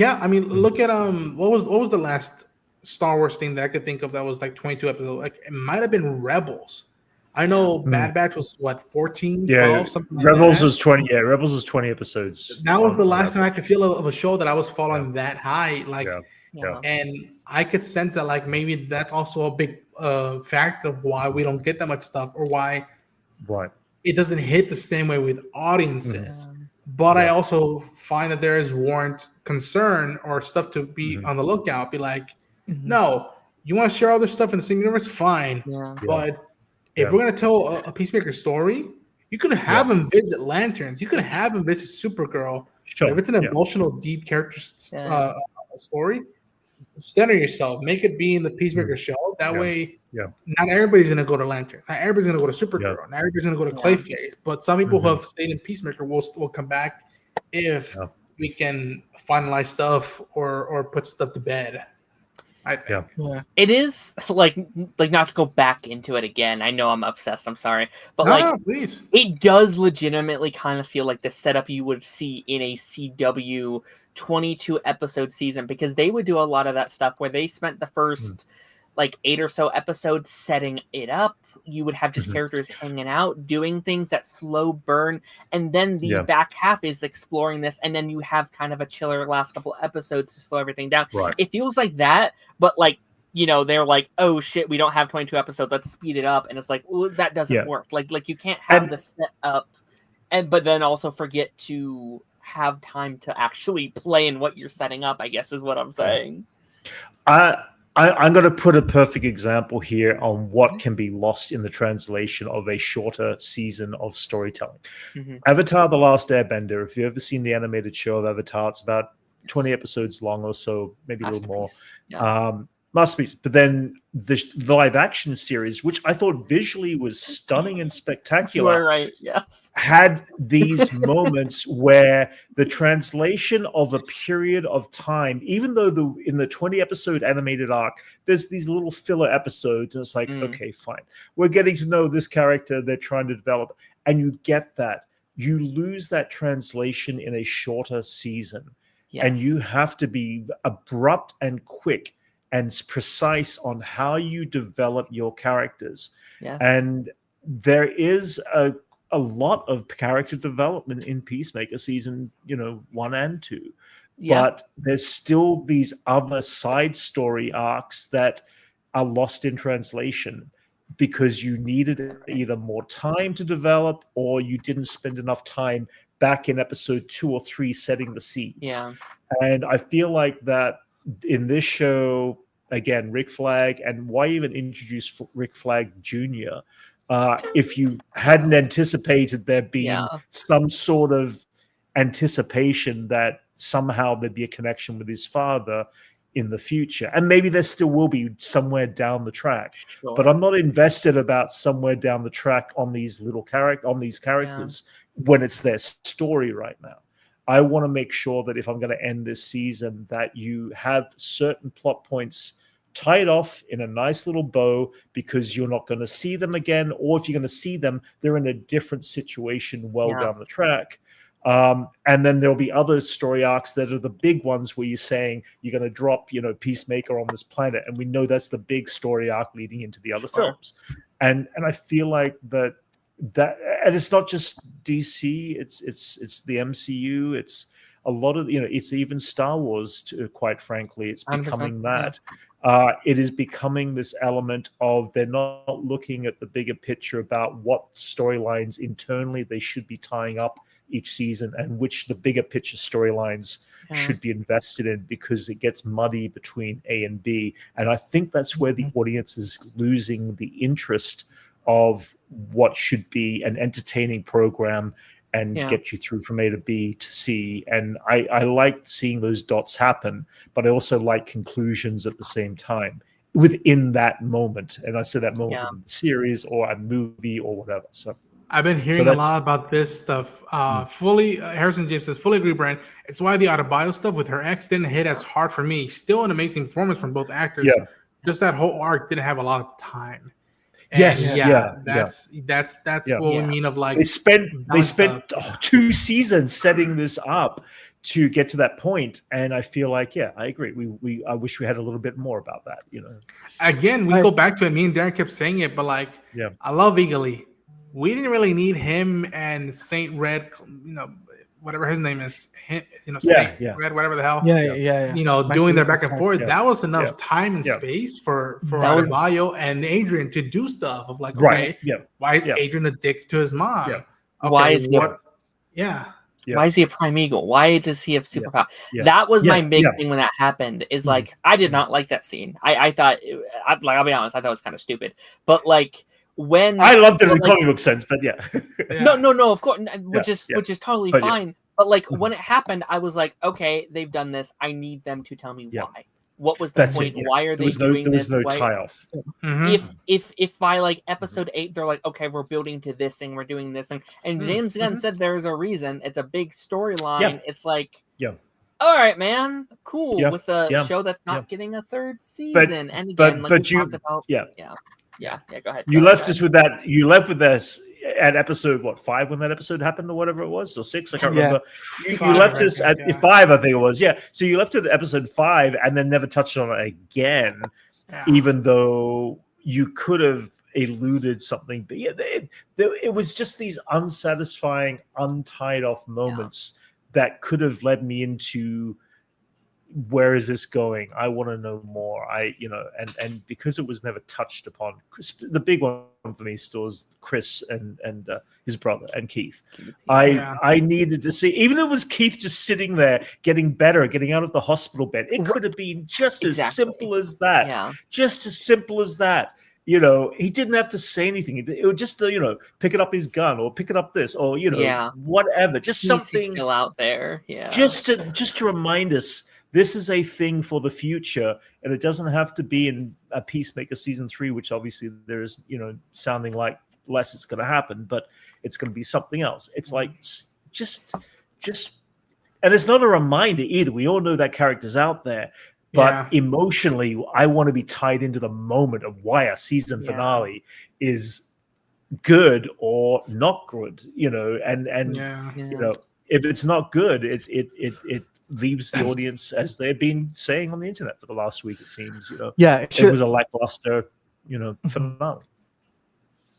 I mean, look at what was the last Star Wars thing that I could think of that was like 22 episodes? Like, it might have been Rebels. I know Bad Batch was 14, 12, something like Rebels that. was 20. Yeah, Rebels was 20 episodes. That was the last time I could feel of a show that I was following that high. Like, and I could sense that like maybe that's also a big fact of why we don't get that much stuff or why it doesn't hit the same way with audiences. But I also find that there is warrant concern or stuff to be on the lookout. Be like, no, you want to share all this stuff in the same universe? Fine. But if we're going to tell a Peacemaker story, you could have him visit Lanterns. You could have him visit Supergirl. If it's an emotional, deep character story, center yourself. Make it be in the Peacemaker show. That way, not everybody's going to go to Lantern. Not everybody's going to go to Supergirl. Not everybody's going to go to Clayface. But some people who have stayed in Peacemaker will come back if we can finalize stuff or put stuff to bed. I think. It is like not to go back into it again. I know I'm obsessed. I'm sorry, but please. It does legitimately kind of feel like the setup you would see in a CW 22 episode season, because they would do a lot of that stuff where they spent the first like 8 or so episodes setting it up. You would have just characters hanging out, doing things that slow burn, and then the back half is exploring this, and then you have kind of a chiller last couple episodes to slow everything down. It feels like that, but like, you know, they're like, oh shit, we don't have 22 episodes, let's speed it up, and it's like, well, that doesn't work. Like you can't have the set up, but then also forget to have time to actually play in what you're setting up, I guess is what I'm saying. I'm going to put a perfect example here on what can be lost in the translation of a shorter season of storytelling. Avatar: The Last Airbender. If you've ever seen the animated show of Avatar, it's about 20 episodes long or so, maybe a little more. Masterpiece. But then the live action series, which I thought visually was stunning and spectacular, you are right, yes, had these moments where the translation of a period of time, even though in the 20 episode animated arc, there's these little filler episodes, and it's like, okay, fine, we're getting to know this character they're trying to develop, and you get that. You lose that translation in a shorter season, and you have to be abrupt and quick and precise on how you develop your characters. And there is a lot of character development in Peacemaker season, 1 and 2. But there's still these other side story arcs that are lost in translation because you needed either more time to develop or you didn't spend enough time back in episode 2 or 3 setting the seeds. And I feel like that in this show, again, Rick Flag, and why even introduce Rick Flag Jr. If you hadn't anticipated there being some sort of anticipation that somehow there'd be a connection with his father in the future, and maybe there still will be somewhere down the track, but I'm not invested about somewhere down the track on these characters when it's their story right now. I want to make sure that if I'm going to end this season, that you have certain plot points tied off in a nice little bow, because you're not going to see them again, or if you're going to see them, they're in a different situation down the track. And then there'll be other story arcs that are the big ones where you're saying you're going to drop, Peacemaker on this planet, and we know that's the big story arc leading into the other films. And I feel like that, and it's not just DC, it's the MCU, it's a lot of, it's even Star Wars, quite frankly, it's becoming that. It is becoming this element of they're not looking at the bigger picture about what storylines internally they should be tying up each season, and which the bigger picture storylines should be invested in, because it gets muddy between A and B. And I think that's where the audience is losing the interest of what should be an entertaining program and get you through from A to B to C. And I like seeing those dots happen, but I also like conclusions at the same time within that moment. And I say that moment in the series or a movie or whatever. So I've been hearing a lot about this stuff. Harrison James says, fully agree, Brian. It's why the Autobio stuff with her ex didn't hit as hard for me. Still an amazing performance from both actors. Yeah. Just that whole arc didn't have a lot of time. And that's what we mean of like they spent 2 seasons setting this up to get to that point, and I feel like I agree. I wish we had a little bit more about that. Again, we go back to it. Me and Darren kept saying it, but I love Vigilante. We didn't really need him and Saint Red, whatever his name is, Saint Red, whatever the hell. Doing their back and forth. That was enough time and space for Adebayo and Adrian to do stuff of like, why is Adrian a dick to his mom? Okay, why is why is he a Prime Eagle? Why does he have superpower? That was my big thing when that happened. Is like I did not like that scene. I thought, I'll be honest, I thought it was kind of stupid. But like. When I loved it in comic book sense, but no, of course, which is totally fine. But like when it happened, I was like, okay, they've done this. I need them to tell me why. What was the point? Why are they doing this? There was no tie-off. If by like episode 8 they're like, okay, we're building to this thing, we're doing this thing, and James Gunn said there's a reason. It's a big storyline. It's like, all right, man, cool with a show that's not getting a 3rd season. And again, like we talked about, go ahead. You left us with that. You left with this at episode 5 when that episode happened, or whatever it was, or 6. I can't remember. You left us at 5, I think it was. So you left it at episode 5 and then never touched on it again, even though you could have eluded something. But it was just these unsatisfying, untied off moments that could have led me into. Where is this going? I want to know more. And because it was never touched upon, the big one for me still is Chris and his brother and Keith. I needed to see, even if it was Keith just sitting there getting better, getting out of the hospital bed. It could have been just as simple as that. Yeah. Just as simple as that. He didn't have to say anything. It was just picking up his gun or picking up this or whatever. Just something still out there. Yeah. Just to remind us. This is a thing for the future, and it doesn't have to be in a Peacemaker season 3, which obviously there is, sounding like less it's going to happen, but it's going to be something else. It's like just, and it's not a reminder either. We all know that character's out there, but emotionally, I want to be tied into the moment of why a season finale is good or not good. If it's not good, it leaves the audience, as they've been saying on the internet for the last week, it seems, it was a lackluster, finale.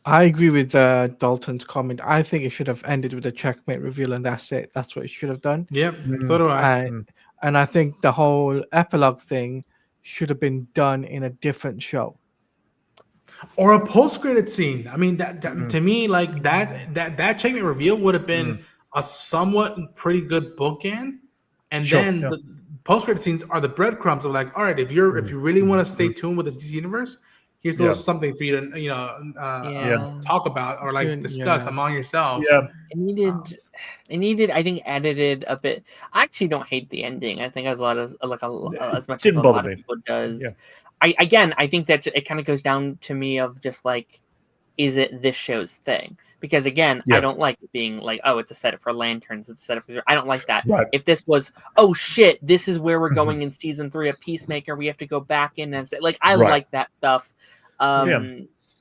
I agree with Dalton's comment. I think it should have ended with a checkmate reveal, and that's it. That's what it should have done. Yep, so do I. And I think the whole epilogue thing should have been done in a different show. Or a post-credit scene. I mean, that to me, like that checkmate reveal would have been a somewhat pretty good bookend. And then post-credit scenes are the breadcrumbs of like, all right, if you really want to stay tuned with the DC universe, here's a little something for you to talk about or like discuss among yourselves. Yeah. It needed, I think, edited a bit. I actually don't hate the ending. I think as much as a lot of people does. Yeah. I think that it kind of goes down to me of just like, is it this show's thing? Because again, I don't like it being like, oh, it's a setup for lanterns. It's a setup for. I don't like that. Right. If this was, oh shit, this is where we're going in season 3 of Peacemaker. We have to go back in and say, like, I like that stuff.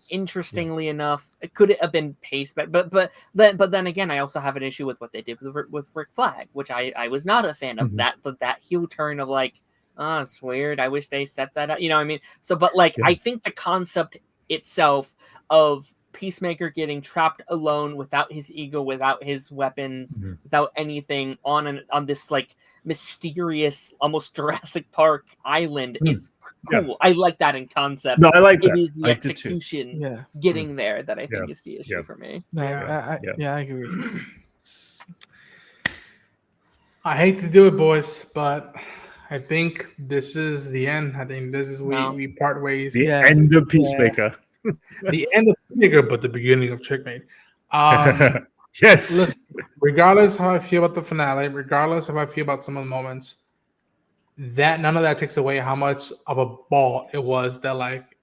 Interestingly enough, it could have been paced, but then again, I also have an issue with what they did with Rick Flag, which I was not a fan of that. But that heel turn of like, oh, it's weird. I wish they set that up. You know what I mean? So, but like, I think the concept itself of Peacemaker getting trapped alone without his ego, without his weapons, without anything on this like mysterious, almost Jurassic Park island is cool. Yeah. I like that in concept. No, I like that. It is the execution getting there that I think is the issue for me. I agree. I hate to do it, boys, but I think this is the end. I think this is we part ways. The end of Peacemaker. The end of Peacemaker, but the beginning of Checkmate. Yes. Listen, regardless how I feel about the finale, regardless how I feel about some of the moments, that none of that takes away how much of a ball it was. That like,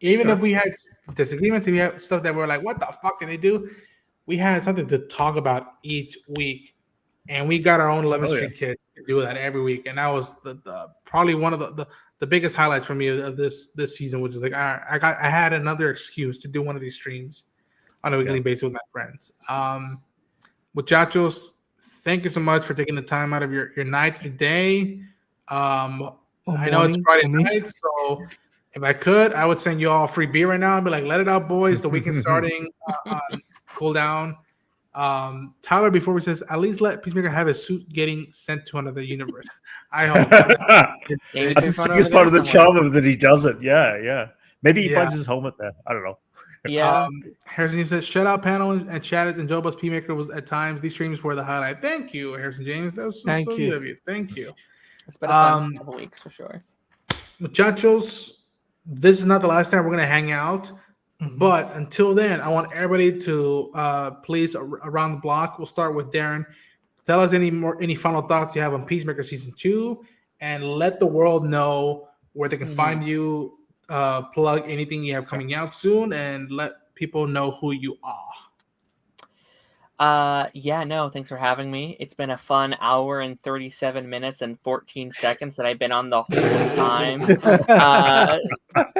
even if we had disagreements, if we had stuff that we're like, what the fuck did they do? We had something to talk about each week, and we got our own 11th Street kids to do that every week, and that was the probably one of the biggest highlights for me of this season, which is like I had another excuse to do one of these streams on a weekly basis with my friends. Muchachos, thank you so much for taking the time out of your night, your day. I know it's Friday night, so if I could, I would send you all free beer right now and be like, let it out, boys. The weekend's starting. Cool down. Tyler, before we says, at least let Peacemaker have his suit getting sent to another universe. I hope. It's part of the charm of that he does it. Yeah. Maybe he finds his helmet there. I don't know. Yeah. Harrison says, "Shut out panel and chat and Joe Bus Peacemaker was at times. These streams were the highlight." Thank you, Harrison James. That was so good of you. Thank you. It's been a fun couple weeks for sure. Muchachos, this is not the last time we're gonna hang out. But until then, I want everybody to please around the block. We'll start with Darren. Tell us any final thoughts you have on Peacemaker season 2, and let the world know where they can find you. Plug anything you have coming out soon, and let people know who you are. Thanks for having me. It's been a fun hour and 37 minutes and 14 seconds that I've been on the whole time.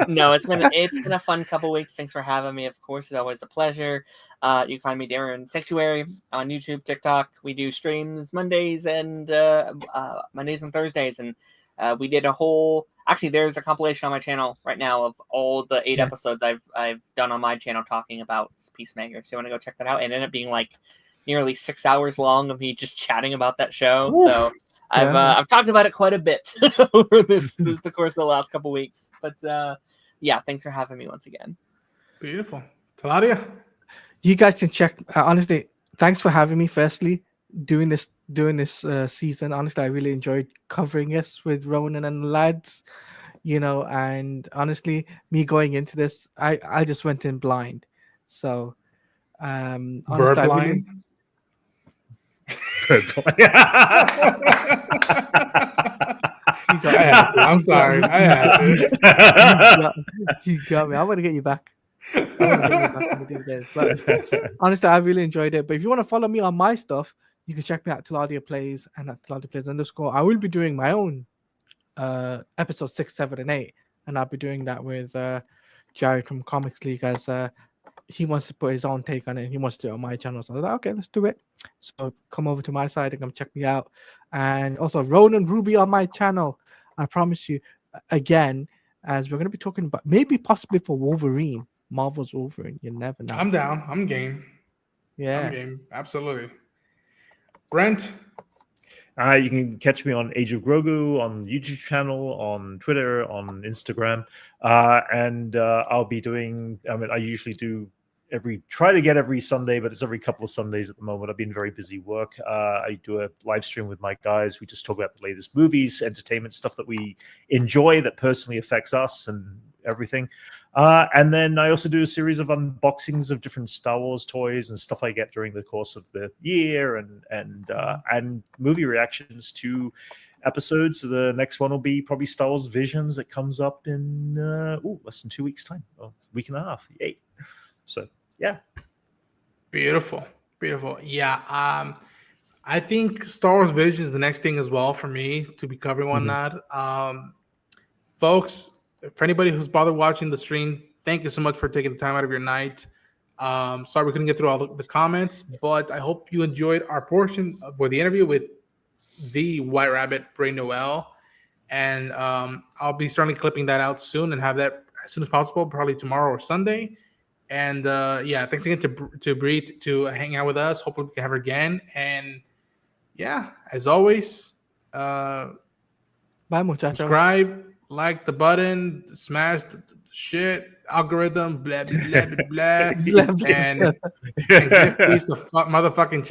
No, it's been a fun couple weeks. Thanks for having me. Of course, it's always a pleasure. You can find me Darren Sanctuary on YouTube, TikTok. We do streams Mondays and Thursdays, and we did a whole. Actually, there's a compilation on my channel right now of all the 8 episodes I've done on my channel talking about Peacemaker. So you want to go check that out? It ended up being like nearly 6 hours long of me just chatting about that show. Ooh, so I've talked about it quite a bit over the course of the last couple weeks. But thanks for having me once again. Beautiful, Taladia. You guys can check. Honestly, thanks for having me. Firstly, doing this season. Honestly, I really enjoyed covering this with Ronan and the lads, and honestly, me going into this, I just went in blind. So honestly, blind. I'm sorry. I had to. You got me. I'm gonna get you back. These days. But honestly, I really enjoyed it. But if you want to follow me on my stuff, you can check me out at Taladia Plays and at Taladia Plays _ I will be doing my own episode 6, 7, and 8, and I'll be doing that with Jared from Comics League, as he wants to put his own take on it. He wants to do it on my channel, so I was like, okay, let's do it. So come over to my side and come check me out. And also Ronan Ruby on my channel. I promise you, again, as we're going to be talking about maybe possibly for Wolverine, Marvel's Wolverine. You never know. I'm down. I'm game. Yeah, I'm game. Absolutely. Brent? You can catch me on Age of Grogu on the YouTube channel, on Twitter, on Instagram. And I'll be doing, I usually do try to get every Sunday, but it's every couple of Sundays at the moment. I've been very busy work. I do a live stream with my guys. We just talk about the latest movies, entertainment stuff that we enjoy that personally affects us and everything. And then I also do a series of unboxings of different Star Wars toys and stuff I get during the course of the year, and movie reactions to episodes. The next one will be probably Star Wars Visions that comes up in less than 2 weeks' time. Well, week and a half. Yay. So yeah. Beautiful. Yeah. I think Star Wars Visions is the next thing as well for me to be covering on that. Folks, for anybody who's bothered watching the stream, thank you so much for taking the time out of your night. Sorry we couldn't get through all the comments, but I hope you enjoyed our portion for the interview with the White Rabbit, Bray Noel. And I'll be starting clipping that out soon and have that as soon as possible, probably tomorrow or Sunday. And yeah, thanks again to Bree to hang out with us. Hopefully we can have her again. And yeah, as always, Bye, muchachos. subscribe, like the button, smash the shit, algorithm, blah, blah, blah, blah, blah. And give peace a motherfucking chance.